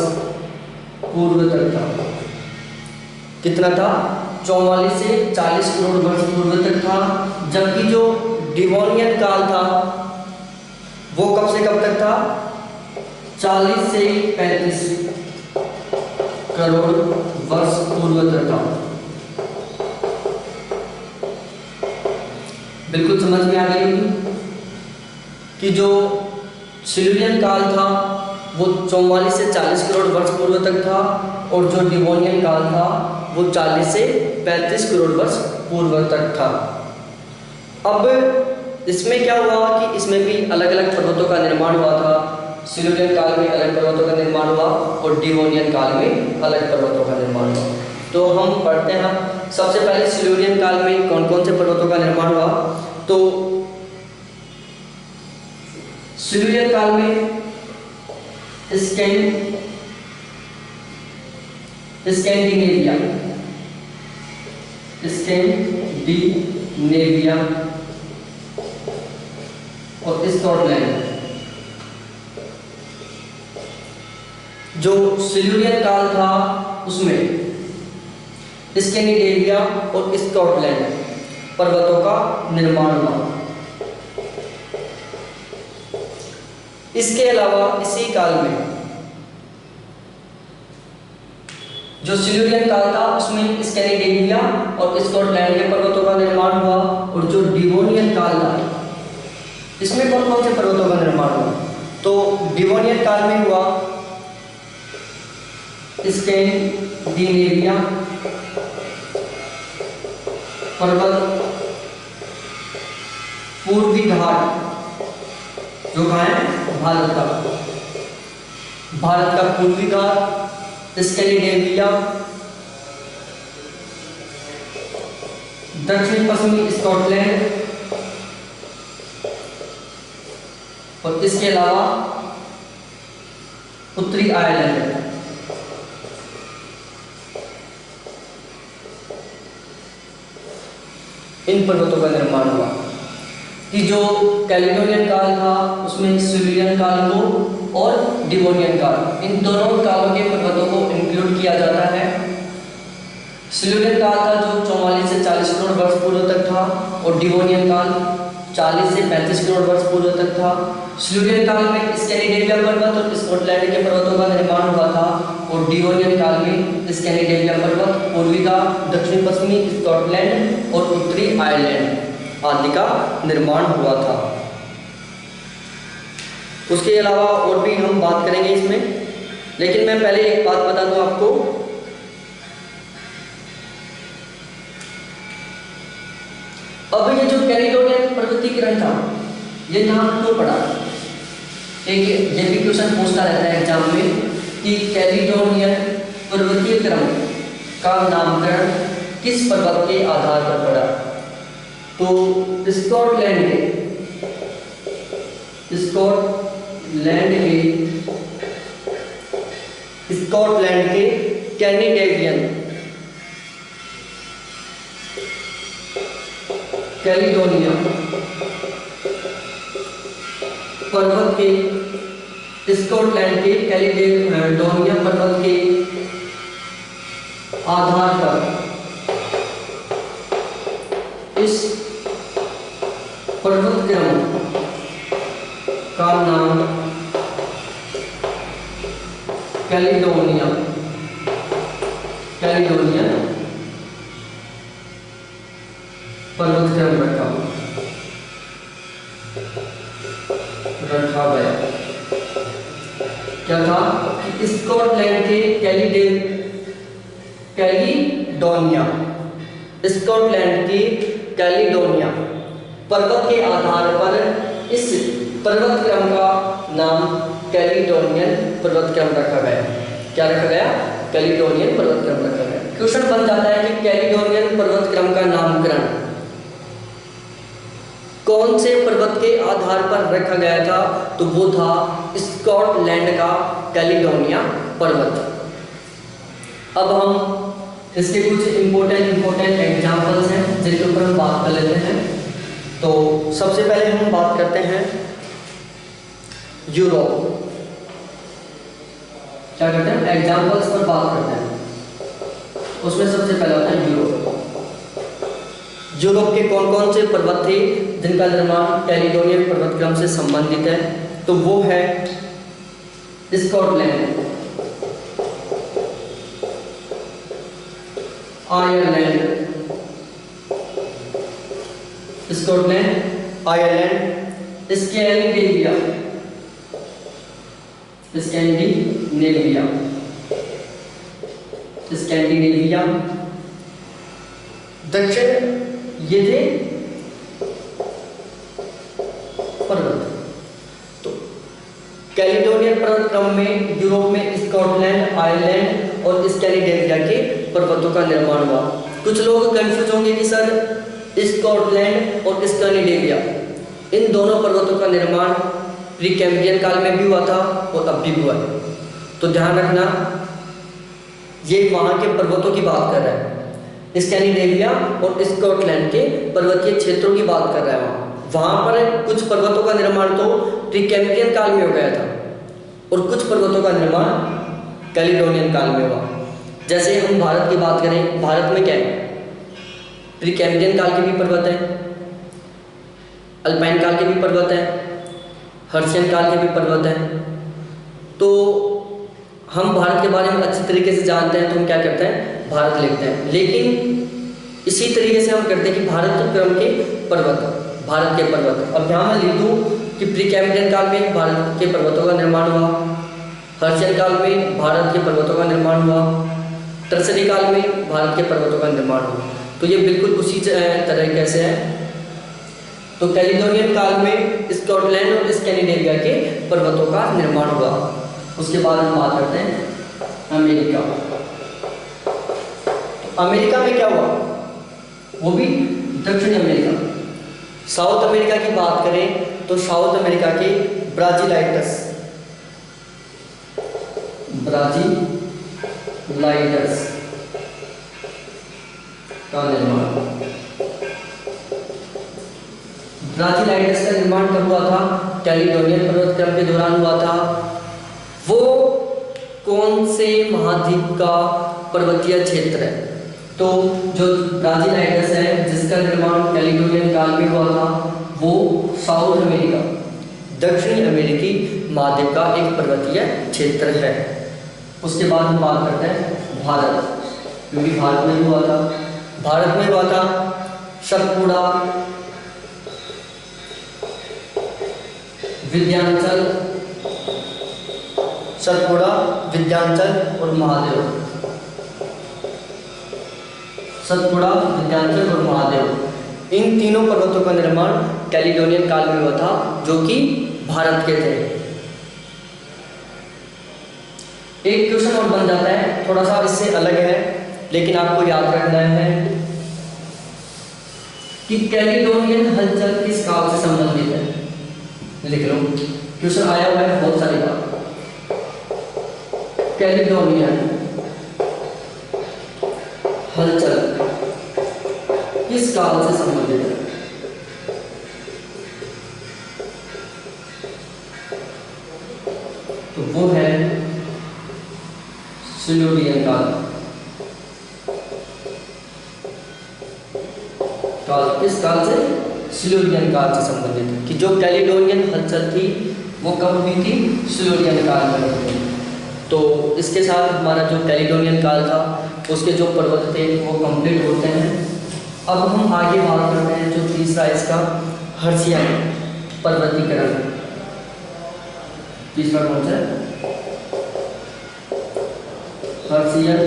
Speaker 1: पूर्व तक था। कितना था? 44 से 40 करोड़ वर्ष पूर्व तक था। जबकि जो डिवोनियन काल था वो कब से कब तक था? 40 से 35 करोड़ वर्ष पूर्व तक था। बिल्कुल समझ में आ गई होगी कि जो सिलूरियन काल था वो 44 से 40 करोड़ वर्ष पूर्व तक था और जो डिवोनियन काल था वो 40 से 35 करोड़ वर्ष पूर्व तक था। अब इसमें क्या हुआ कि इसमें भी अलग अलग पर्वतों का निर्माण हुआ था। सिलूरियन काल में अलग पर्वतों का निर्माण हुआ और डिवोनियन काल में अलग पर्वतों का निर्माण हुआ। तो हम पढ़ते हैं सबसे पहले सिलूरियन काल में कौन कौन से पर्वतों का निर्माण हुआ। तो सिलूरियन काल में स्कैंडिनेविया और स्कॉटलैंड। जो सिलूरियन काल था उसमें स्कैंडिनेविया और स्कॉटलैंड पर्वतों का निर्माण हुआ। इसके अलावा इसी काल में जो सिलूरियन काल था उसमें स्कैंडिनेविया और स्कॉटलैंड के पर्वतों का निर्माण हुआ और जो डिवोनियन काल था इसमें कौन कौन से पर्वतों का निर्माण हुआ? तो डिवोनियन काल में हुआ स्कैंडिनेविया पर्वत, पूर्वी घाट जो कहाँ है? भारत का पूर्वी घाट, स्कैंडिनेविया, दक्षिण पश्चिमी स्कॉटलैंड और इसके अलावा उत्तरी आयरलैंड। इन पर्वतों का निर्माण हुआ कि जो कैलिडोनियन काल था उसमें सिल्यूरियन काल को और डिवोनियन काल, इन दोनों कालों के पर्वतों को इंक्लूड किया जाता है। सिल्यूरियन काल था जो 44 से 40 करोड़ वर्ष पूर्व तक था और डिवोनियन काल 40 से 35 करोड़ वर्ष पूर्व तक था। सिल्यूरियन काल में स्कैंडिनेविया पर्वत और स्कॉटलैंड के पर्वतों का निर्माण हुआ था और डिवोनियन काल में स्कैंडिनेविया पर्वत, पूर्वी का दक्षिण पश्चिमी स्कॉटलैंड और उत्तरी आयरलैंड आदि का निर्माण हुआ था। उसके अलावा और भी हम बात करेंगे इसमें, लेकिन मैं पहले एक बात बता दूं आपको। अब ये जो कैलिडोनियन पर्वतीकरण था ये नाम क्यों पड़ा? एक ये भी क्वेश्चन पूछता रहता है एग्जाम में कि कैलिडोनियन पर्वतीय क्रम का नामकरण किस पर्वत के आधार पर पड़ा? तो स्कॉटलैंड के कैलिडोनिया पर्वत के स्कॉटलैंड के कैलिडोनिया पर्वत के आधार पर इस पर्वत क्रम का नाम कैलिडोनियन पर्वत क्रम रखा गया। क्या था कि स्कॉटलैंड के कैलिडोनिया पर्वत के आधार पर इस पर्वत क्रम का नाम कैलिडोनियन पर्वत क्रम रखा गया। क्या रखा गया? कैलिडोनियन पर्वत क्रम रखा गया। क्वेश्चन बन जाता है कि कैलिडोनियन पर्वत क्रम का नामकरण कौन से पर्वत के आधार पर रखा गया था? तो वो था स्कॉटलैंड का कैलिडोनिया पर्वत। अब हम इसके कुछ इंपॉर्टेंट एग्जांपल्स हैं जिनके ऊपर हम बात कर लेते हैं। तो सबसे पहले हम बात करते हैं यूरोप। क्या करते हैं? एग्जांपल्स पर बात करते हैं। उसमें सबसे पहला होता है यूरोप। यूरोप के कौन कौन से पर्वत थे जिनका निर्माण कैलिडोनियन पर्वत क्रम से संबंधित है? तो वो है स्कॉटलैंड, आयरलैंड, स्कैंडिनेविया, दक्षिण ये थे पर्वत। तो कैलिडोनियन पर्वत क्रम में यूरोप में स्कॉटलैंड, आयरलैंड और स्कैंडिनेविया के पर्वतों का निर्माण हुआ। कुछ लोग कंफ्यूज होंगे कि सर स्कॉटलैंड और स्कैंडिनेविया इन दोनों पर्वतों का निर्माण प्रीकैम्ब्रियन काल में भी हुआ था और अब भी हुआ है। तो ध्यान रखना, ये वहां के पर्वतों की बात कर रहा है। स्कैंडिनेविया और स्कॉटलैंड के पर्वतीय क्षेत्रों की बात कर रहा है। वहां पर कुछ पर्वतों का निर्माण तो प्रीकैम्ब्रियन काल में हो गया था और कुछ पर्वतों का निर्माण कैलिडोनियन काल में हुआ। जैसे हम भारत की बात करें, भारत में क्या है? प्रीकैम्ब्रियन काल के भी पर्वत हैं, अल्पाइन काल के भी पर्वत हैं, हर्शियन काल के भी पर्वत हैं। तो हम भारत के बारे में अच्छी तरीके से जानते हैं तो हम क्या करते हैं? भारत लिखते हैं। लेकिन इसी तरीके से हम करते हैं कि भारत क्रम के पर्वत, भारत के पर्वत। अब यहाँ मैं लिख दूँ कि प्रीकैम्ब्रियन काल में भारत के पर्वतों का निर्माण हुआ, हर्शियन काल में भारत के पर्वतों का निर्माण हुआ, टर्शरी काल में भारत के पर्वतों का निर्माण हुआ। तो ये बिल्कुल उसी तरीके से है। तो कैलिडोनियन काल में स्कॉटलैंड और स्कैंडिनेविया के पर्वतों का निर्माण हुआ। उसके बाद हम बात करते हैं अमेरिका। तो अमेरिका में क्या हुआ? वो भी दक्षिणी अमेरिका। साउथ अमेरिका की बात करें तो साउथ अमेरिका के ब्राजीलाइटस का निर्माण। ब्राजीलाइटस का निर्माण कब हुआ था? कैलिडोनियन पर्वतक्रम के दौरान हुआ था। वो कौन से महाद्वीप का पर्वतीय क्षेत्र है? तो जो ब्राजीलाइटस है जिसका निर्माण कैलिडोनियन काल में हुआ था वो साउथ अमेरिका, दक्षिणी अमेरिकी महाद्वीप का एक पर्वतीय क्षेत्र है। उसके बाद हम बात करते हैं भारत, क्योंकि भारत में हुआ था। भारत में हुआ था सतपुड़ा, विंध्याचल, सतपुड़ा, विंध्याचल और महादेव। सतपुड़ा, विंध्याचल और महादेव, इन तीनों पर्वतों का निर्माण कैलिडोनियन काल में हुआ था, जो कि भारत के थे। एक क्वेश्चन और बन जाता है, थोड़ा सा इससे अलग है लेकिन आपको याद रखना है कि कैलिडोनियन हलचल किस काल से संबंधित है। लिख लो, क्वेश्चन आया हुआ है बहुत सारी बार। कैलिडोनियन हलचल किस काल से संबंधित है? तो वो है सिल्यूरियन काल। किस काल से? सिल्यूरियन काल से संबंधित है कि जो कैलिडोनियन हलचल थी वो कब हुई थी? सिल्यूरियन काल में हुई थी। तो इसके साथ हमारा जो कैलिडोनियन काल था उसके जो पर्वत थे वो कंप्लीट होते हैं। अब हम आगे बात करते हैं जो तीसरा इसका हर्शियन पर्वतीकरण। तीसरा कौन सा है? हर्शियन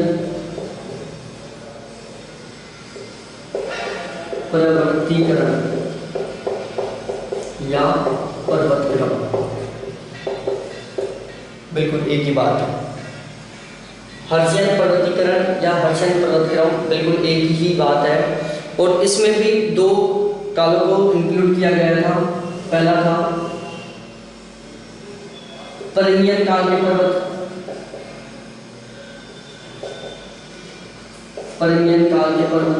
Speaker 1: पर्वतीकरण या पर्वतक्रम, बिल्कुल एक ही बात है। हर्शियन पर्वतीकरण या हर्शियन पर्वतक्रम बिल्कुल एक ही बात है और इसमें भी दो कालों को इंक्लूड किया गया था। पहला था पर्मियन काल के पर्वत, पर्मियन काल के पर्वत,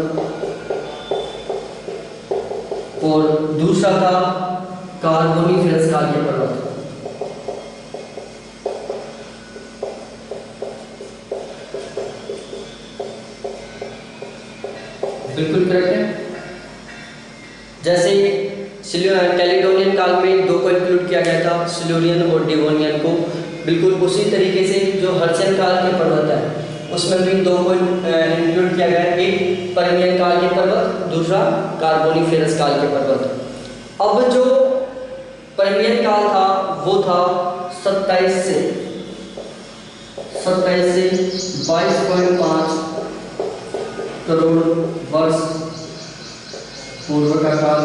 Speaker 1: और दूसरा था कार्बोनिफेरस काल के पर्वत। बिल्कुल करेक्ट है। जैसे कैलिडोनियन काल में दो को इंक्लूड किया गया था, सिल्यूरियन और डिवोनियन को, बिल्कुल उसी तरीके से जो हर्शियन काल के पर्वत है उसमें भी दो को इंक्लूड किया गया, एक पर्मियन काल के पर्वत, दूसरा कार्बोनिफेरस काल के पर्वत। अब जो पर्मियन काल था वो था 27 से 22.5 करोड़ वर्ष पूर्व का काल,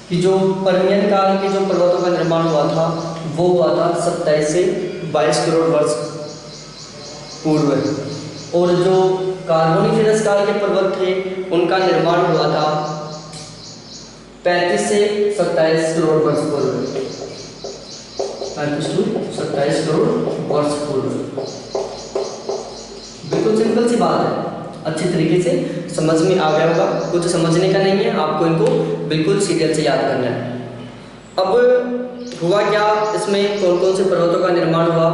Speaker 1: कि जो पर्मियन काल के जो पर्वतों का निर्माण हुआ था वो हुआ था 27 से 22 करोड़ वर्ष पूर्व, और जो कार्बोनिफेरस काल के पर्वत थे उनका निर्माण हुआ था 35 से 27 करोड़ वर्ष पूर्व। 35 से 27 करोड़ वर्ष पूर्व। बिल्कुल सिंपल सी बात है, अच्छी तरीके से समझ में आ गया होगा। कुछ समझने का नहीं है, आपको इनको बिल्कुल सीरियल से याद करना है। अब हुआ क्या, इसमें कौन कौन से पर्वतों का निर्माण हुआ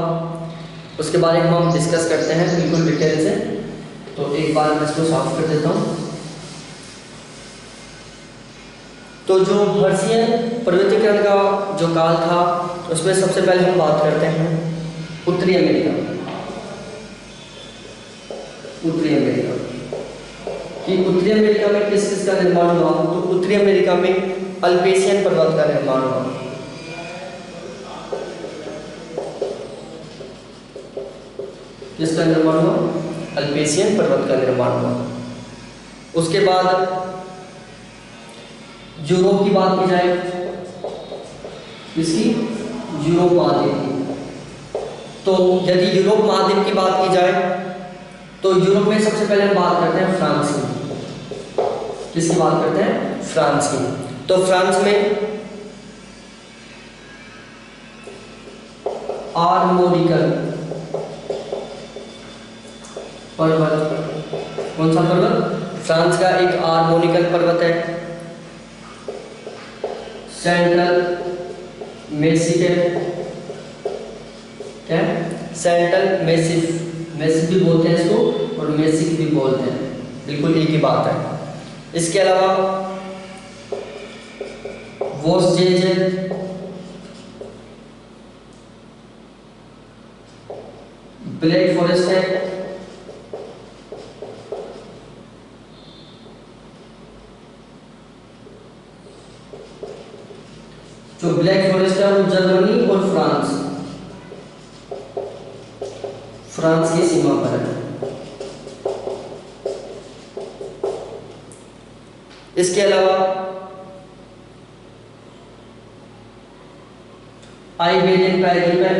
Speaker 1: उसके बारे में हम डिस्कस करते हैं बिल्कुल डिटेल से। तो एक बार मैं इसको साफ कर देता हूँ। तो जो हर्शियन पर्वतीकरण का जो काल था उसमें सबसे पहले हम बात करते हैं उत्तरी अमेरिका। उत्तरी अमेरिका कि उत्तरी अमेरिका में किस किस का निर्माण हुआ? तो उत्तरी अमेरिका में अल्पेशियन पर्वत का निर्माण हुआ। किसका निर्माण हुआ? अल्पेशियन पर्वत का निर्माण हुआ। उसके बाद यूरोप की बात की जाए, इसकी यूरोप महाद्वीप की, तो यदि यूरोप महाद्वीप की बात की जाए तो यूरोप में सबसे पहले हम बात करते हैं फ्रांस की। किसकी बात करते हैं? फ्रांस की। तो फ्रांस में आर्मोरिकल पर्वत, कौन सा पर्वत? फ्रांस का एक आर्मोनिकल पर्वत है, सेंट्रल मेसिक, क्या सेंट्रल मेसिक, मेसिक भी बोलते हैं इसको और मेसिक भी बोलते हैं, बिल्कुल एक ही बात है। इसके अलावा वोस्जेज, ब्लैक फॉरेस्ट है, जो ब्लैक फॉरेस्ट है वो जर्मनी और फ्रांस की सीमा पर है। इसके अलावा आइबेरियन प्रायद्वीप है,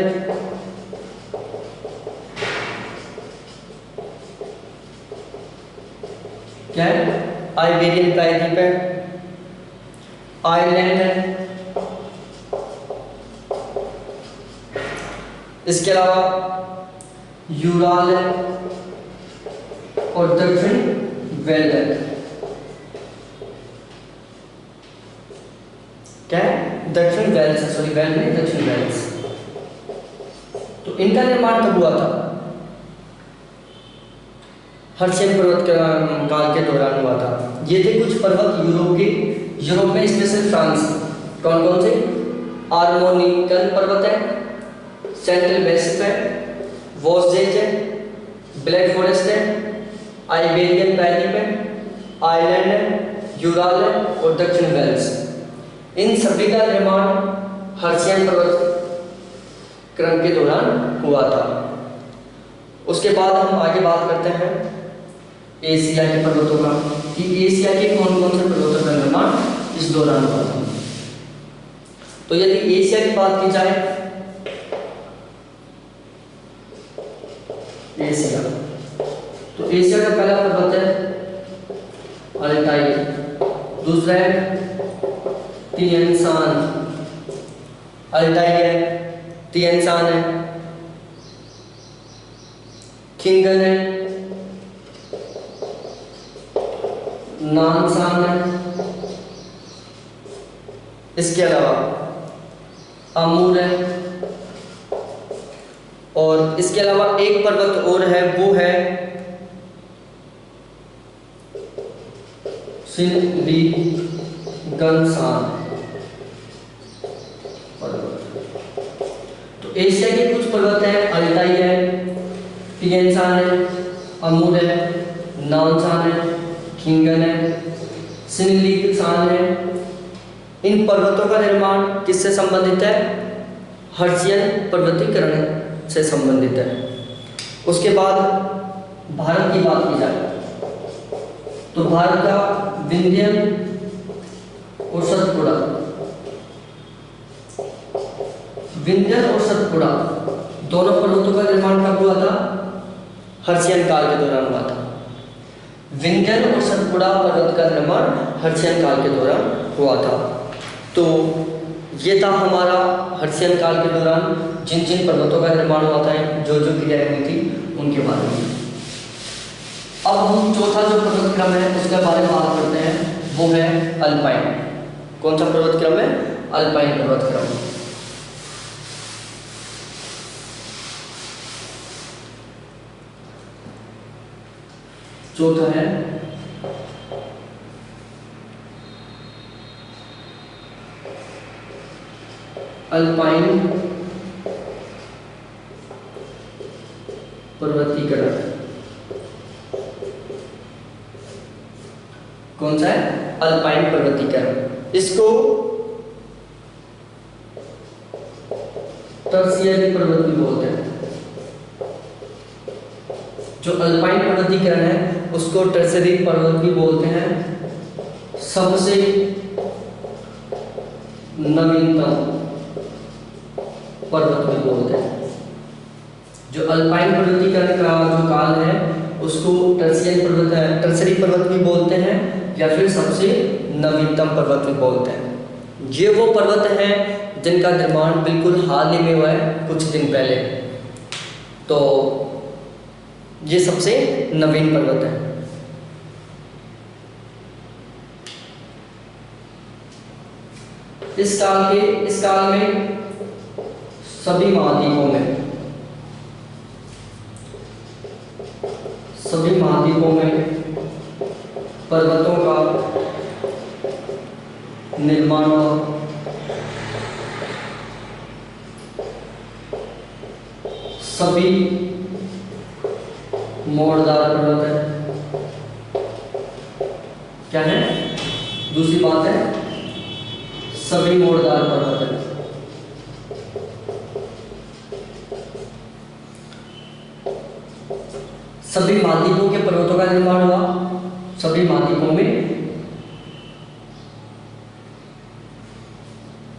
Speaker 1: क्या है? आइबेरियन प्रायद्वीप है, आयरलैंड है। इसके अलावा यूराल है और दक्षिण वेल है, क्या है? दक्षिण वेल्स, सॉरी वेल नहीं, दक्षिण वेल्स। तो इनका निर्माण कब हुआ था? हर्शियन पर्वत काल के दौरान हुआ था। ये थे कुछ पर्वत यूरोप में स्पेशल फ्रांस। कौन कौन से? आर्मोनिकल पर्वत है, सेंट्रल मेसिक है, वोस्जेज है, ब्लैक फॉरेस्ट है, आइबेरियन प्रायद्वीप है, आयरलैंड है, यूराल है और दक्षिण वेल्स। इन सभी का निर्माण हर्शियन पर्वत क्रम के दौरान हुआ था। उसके बाद हम आगे बात करते हैं एशिया के पर्वतों का, कि एशिया के कौन कौन से पर्वतों का निर्माण इस दौरान हुआ था। तो यदि एशिया की बात की जाए, एशिया, तो एशिया का पहला पर्वत है अल्ताई, दूसरा है तिएन शान, अल्ताई है, तिएन शान है, खिंगन है, नानशान है, इसके अलावा अमूर है, और इसके अलावा एक पर्वत और है, वो है सिनलीगनशान पर्वत। तो एशिया के कुछ पर्वत हैं, अल्ताई है, तिएन शान है, अमूर है, नानशान है, खिंगन है, सिनलीगनशान है। इन पर्वतों का निर्माण किससे संबंधित है? हर्शियन पर्वतीकरण से संबंधित है। उसके बाद भारत की बात की जाए तो भारत का विंध्य और सतपुड़ा, विंध्य और सतपुड़ा दोनों पर्वतों का निर्माण कब हुआ था? हर्शियन काल के दौरान हुआ था। विंध्य और सतपुड़ा पर्वत का निर्माण हर्शियन काल के दौरान हुआ था। तो ये था हमारा हर्शियन काल के दौरान जिन जिन पर्वतों का निर्माण हुआ था, जो जो क्रियाएं हुई थी उनके बारे में। अब हम चौथा जो पर्वत क्रम है उसके बारे में बात करते हैं, वो है अल्पाइन। कौन सा पर्वत क्रम है? अल्पाइन पर्वत क्रम। चौथा है अल्पाइन पर्वतीकरण। कौन सा है? अल्पाइन पर्वतीकरण। इसको टर्शियरी पर्वत भी बोलते हैं। जो अल्पाइन पर्वतीकरण है उसको टर्शियरी पर्वत भी बोलते हैं। सबसे नवीनतम पर्वत भी बोलते हैं। जो अल्पाइन पर्वतीकरण का जो काल है उसको टर्शियरी पर्वत भी बोलते हैं या फिर सबसे नवीनतम पर्वत भी बोलते हैं। ये वो पर्वत हैं जिनका निर्माण बिल्कुल हाल ही में हुआ है, कुछ दिन पहले। तो ये सबसे नवीन पर्वत है। इस काल में सभी महाद्वीपों में पर्वतों का निर्माण हुआ। सभी मोड़दार पर्वत है। क्या है? दूसरी बात है, सभी मोड़दार पर्वत है। सभी महाद्वीपों के पर्वतों का निर्माण हुआ। सभी महाद्वीपों में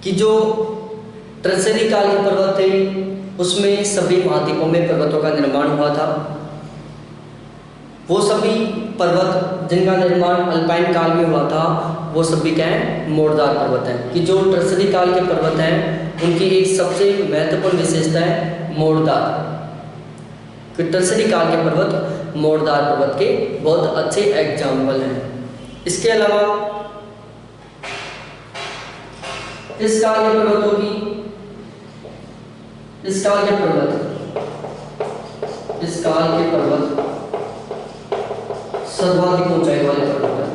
Speaker 1: कि जो ट्रेजरी काल के पर्वत थे उसमें सभी महाद्वीपों में पर्वतों का निर्माण हुआ था। वो सभी पर्वत जिनका निर्माण अल्पाइन काल में हुआ था वो सभी क्या है? मोड़दार पर्वत हैं। कि जो ट्रेजरी काल के पर्वत हैं उनकी एक सबसे महत्वपूर्ण विशेषता है मोड़दार। कि ट्रेजरी काल के पर्वत मोड़दार पर्वत के बहुत अच्छे एग्जाम्पल हैं। इसके अलावा इस काल के पर्वत सर्वाधिक ऊंचाई वाले पर्वत हैं।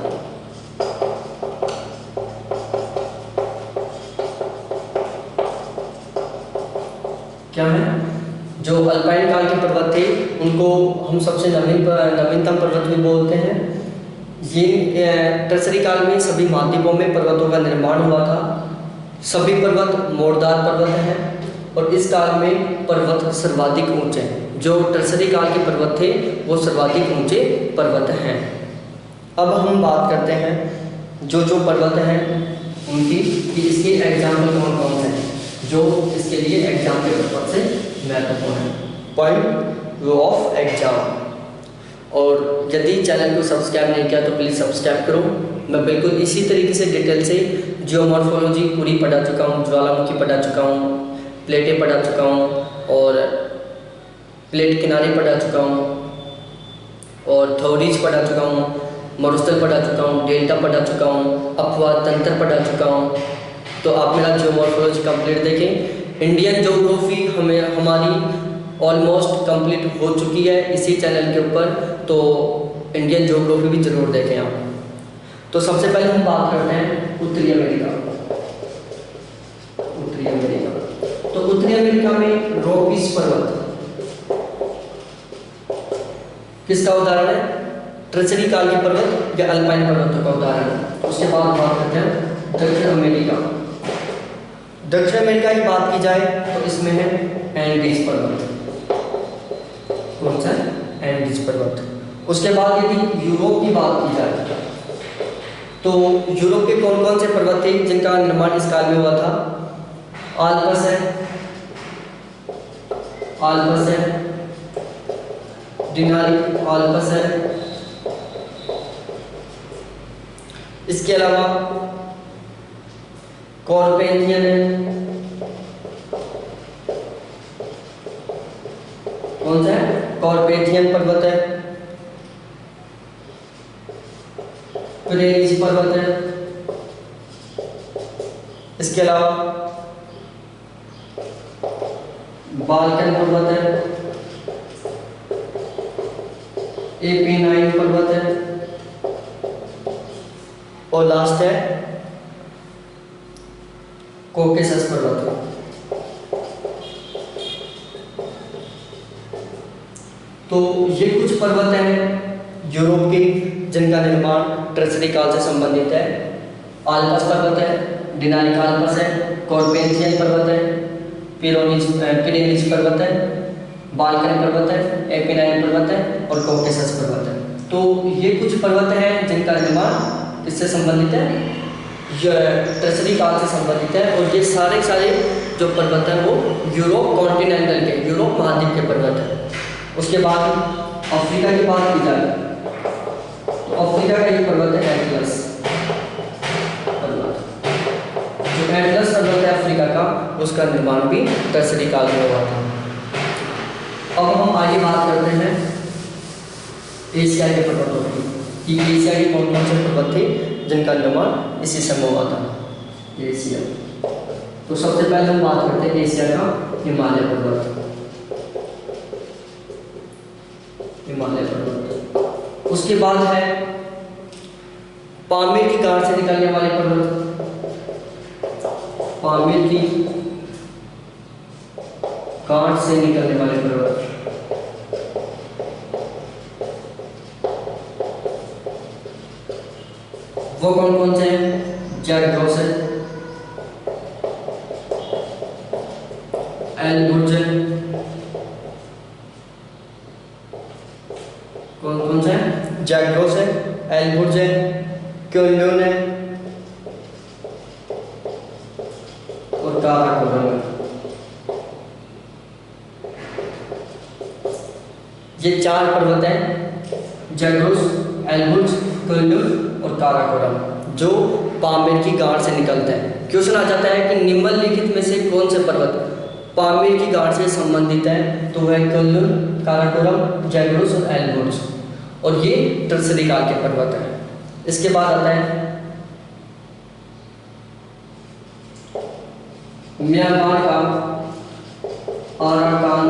Speaker 1: क्या है? जो अल्पाइन काल के पर्वत थे उनको हम सबसे नवीनतम पर्वत भी बोलते हैं। ये ट्रेजरी काल में सभी महाद्वीपों में पर्वतों का निर्माण हुआ था। सभी पर्वत मोड़दार पर्वत हैं और इस काल में पर्वत सर्वाधिक ऊंचे हैं। जो ट्रेजरी काल के पर्वत थे वो सर्वाधिक ऊंचे पर्वत हैं। अब हम बात करते हैं जो पर्वत हैं उनकी कि इसके एग्जाम्पल कौन कौन से हैं जो इसके लिए एग्जाम के पर्पज से महत्वपूर्ण है। Point of exam. और यदि चैनल को सब्सक्राइब नहीं किया तो प्लीज़ सब्सक्राइब करो। मैं बिल्कुल इसी तरीके से डिटेल से जियोमॉर्फोलॉजी पूरी पढ़ा चुका हूँ, ज्वालामुखी पढ़ा चुका हूँ, प्लेटें पढ़ा चुका हूँ और प्लेट किनारे पढ़ा चुका हूँ और थोरीज पढ़ा चुका हूँ, मरुस्थल पढ़ा चुका हूँ, डेल्टा पढ़ा चुका हूँ, अपवाद तंत्र पढ़ा चुका हूँ। तो आप मेरा जियोमॉर्फोलॉजी कंप्लीट देखें। इंडियन ज्योग्राफी हमारी ऑलमोस्ट कंप्लीट हो चुकी है इसी चैनल के ऊपर, तो इंडियन ज्योग्राफी भी जरूर देखें आप। तो सबसे पहले हम बात करते हैं उत्तरी अमेरिका। तो उत्तरी अमेरिका में रॉकीज पर्वत किसका उदाहरण है? ट्रेजरी काल के पर्वत या अल्पाइन पर्वतों का उदाहरण है। उसके बाद बात करते हैं दक्षिण अमेरिका। दक्षिण अमेरिका की बात की जाए तो इसमें है एंडीज पर्वत। कौन सा? एंडीज पर्वत। उसके बाद यदि यूरोप की बात की जाए तो यूरोप के कौन कौन से पर्वत थे जिनका निर्माण इस काल में हुआ था? आल्प्स है, डिनारी आल्प्स है। इसके अलावा कॉर्पेथियन है। कौन सा है? कॉर्पेथियन पर्वत है। प्रेनीज पर्वत है। इसके अलावा बाल्कन पर्वत है, एपीनाइन पर्वत है और लास्ट है कॉकेसस पर्वत। तो ये कुछ पर्वत हैं यूरोप के जिनका निर्माण ट्रेजरी काल से संबंधित है। आल्प्स पर्वत है, डिनारी आल्प्स है, कॉर्पेथियन पर्वत है, पिरेनीज पर्वत है, बाल्कन पर्वत है, एपिनाइन पर्वत है और कॉकेसस पर्वत है। तो ये कुछ पर्वत हैं जिनका निर्माण किससे संबंधित है? ट्रेजरी काल से संबंधित है। और ये सारे जो पर्वत हैं वो यूरोप कॉन्टिनेंटल के, यूरोप महाद्वीप के पर्वत हैं। उसके बाद अफ्रीका की बात की जाए तो अफ्रीका का ये पर्वत है एटलस पर्वत। जो एटलस पर्वत है अफ्रीका का, उसका निर्माण भी टर्सरी काल में हुआ था। अब हम आगे बात करते हैं एशिया के पर्वतों की, कि एशिया के कौन कौन से पर्वत थे जिनका निर्माण इसी समय हुआ था। एशिया, तो सबसे पहले हम बात करते हैं एशिया का हिमालय पर्वत। हिमालय पर्वत, उसके बाद है पामीर की गांठ से निकलने वाले पर्वत। पामीर की गांठ से निकलने वाले पर्वत, वो कौन कौन से हैं? जैगरोस है, एल्बुर्ज है, कौन कौन से हैं? जैगरोस है, एल्बुर्ज है, क्योंलोन है और काराकोरम है। ये 4 पर्वत हैं, जैगरोस, एल्बुर्ज, क्योंलोन और काराकोरम, जो पामीर की गांठ से निकलते हैं। क्वेश्चन आ जाता है कि निम्नलिखित में से कौन से पर्वत पामीर की गांठ से संबंधित है? तो वह क्योंलोन, काराकोरम, जैगरोस और एल्बुर्ज, और ये टर्सरी काल के पर्वत हैं। इसके बाद आता है म्यांमार का आराकान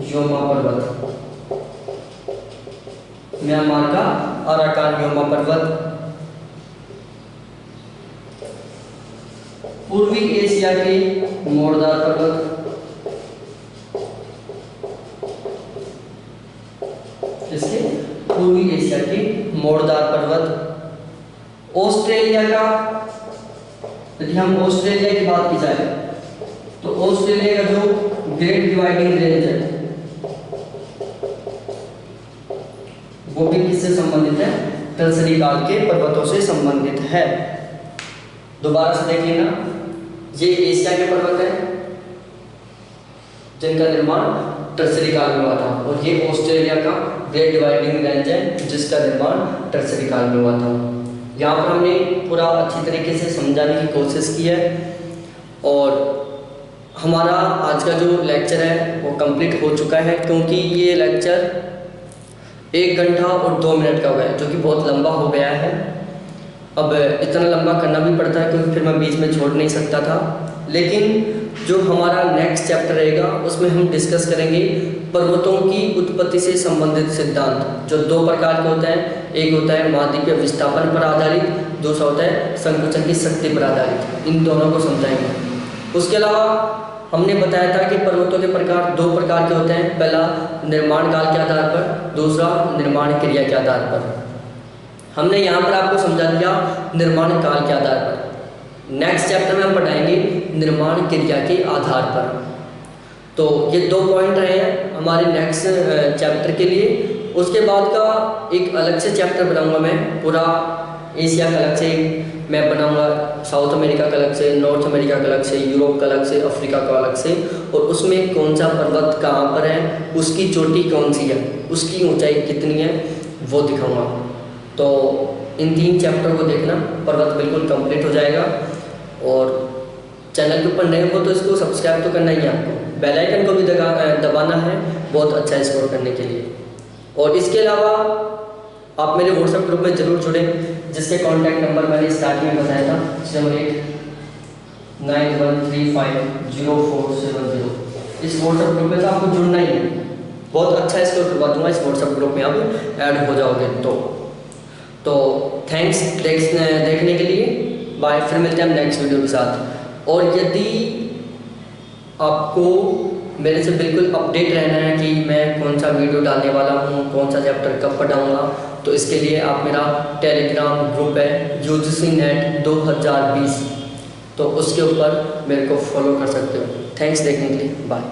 Speaker 1: योमा पर्वत। म्यांमार का आराकान योमा पर्वत पूर्वी एशिया के मोड़दार पर्वत, इसके पूर्वी एशिया के मोड़दार पर्वत। ऑस्ट्रेलिया का, यदि हम ऑस्ट्रेलिया की बात की जाए तो ऑस्ट्रेलिया का जो ग्रेट डिवाइडिंग रेंज है वो भी किससे संबंधित है? टर्सरी काल के पर्वतों से संबंधित है। दोबारा से देख लेना, ये एशिया के पर्वत हैं जिनका निर्माण टर्सरी काल में हुआ था, और ये ऑस्ट्रेलिया का ग्रेट डिवाइडिंग रेंज है जिसका निर्माण टर्सरी काल में हुआ था। यहाँ पर हमने पूरा अच्छी तरीके से समझाने की कोशिश की है, और हमारा आज का जो लेक्चर है वो कंप्लीट हो चुका है, क्योंकि ये लेक्चर 1 घंटा और 2 मिनट का हो गया, जो कि बहुत लंबा हो गया है। अब इतना लंबा करना भी पड़ता है क्योंकि फिर मैं बीच में छोड़ नहीं सकता था। लेकिन जो हमारा नेक्स्ट चैप्टर रहेगा उसमें हम डिस्कस करेंगे पर्वतों की उत्पत्ति से संबंधित सिद्धांत, जो 2 प्रकार के होते हैं। एक होता है महाद्वीपीय विस्थापन पर आधारित, दूसरा होता है संकुचन की शक्ति पर आधारित। इन दोनों को समझाएंगे। उसके अलावा हमने बताया था कि पर्वतों के प्रकार 2 प्रकार के होते हैं, पहला निर्माण काल के आधार पर, दूसरा निर्माण क्रिया के आधार पर। हमने यहाँ पर आपको समझा दिया निर्माण काल के आधार पर। नेक्स्ट चैप्टर में हम पढ़ाएंगे निर्माण क्रिया के आधार पर। तो ये 2 पॉइंट रहे हैं हमारे नेक्स्ट चैप्टर के लिए। उसके बाद का एक अलग से चैप्टर बनाऊंगा मैं, पूरा एशिया का अलग से मैं बनाऊंगा, साउथ अमेरिका का अलग से, नॉर्थ अमेरिका का अलग से, यूरोप का अलग से, अफ्रीका का अलग से, और उसमें कौन सा पर्वत कहाँ पर है, उसकी चोटी कौन सी है, उसकी ऊंचाई कितनी है, वो दिखाऊंगा। तो इन 3 चैप्टर को देखना, पर्वत बिल्कुल कंप्लीट हो जाएगा। और चैनल के ऊपर नए हो तो इसको सब्सक्राइब तो करना ही है आपको, बेल आइकन को भी दबाना है बहुत अच्छा स्कोर करने के लिए। और इसके अलावा आप मेरे व्हाट्सएप ग्रुप में ज़रूर जुड़ें, जिसके कॉन्टैक्ट नंबर मैंने स्टार्टिंग में बताया था 7891350470। इस व्हाट्सएप ग्रुप में तो आपको जुड़ना ही है, बहुत अच्छा स्कोर करवा दूंगा इस व्हाट्सएप ग्रुप में आप ऐड हो जाओगे तो थैंक्स देखने के लिए, बाय। फिर मिलते हैं हम नेक्स्ट वीडियो के साथ। और यदि आपको मेरे से बिल्कुल अपडेट रहना है कि मैं कौन सा वीडियो डालने वाला हूँ, कौन सा चैप्टर कब पढ़ाऊँगा, तो इसके लिए आप मेरा टेलीग्राम ग्रुप है UGC NET 2020, तो उसके ऊपर मेरे को फॉलो कर सकते हो। थैंक्स देखने के लिए, बाय।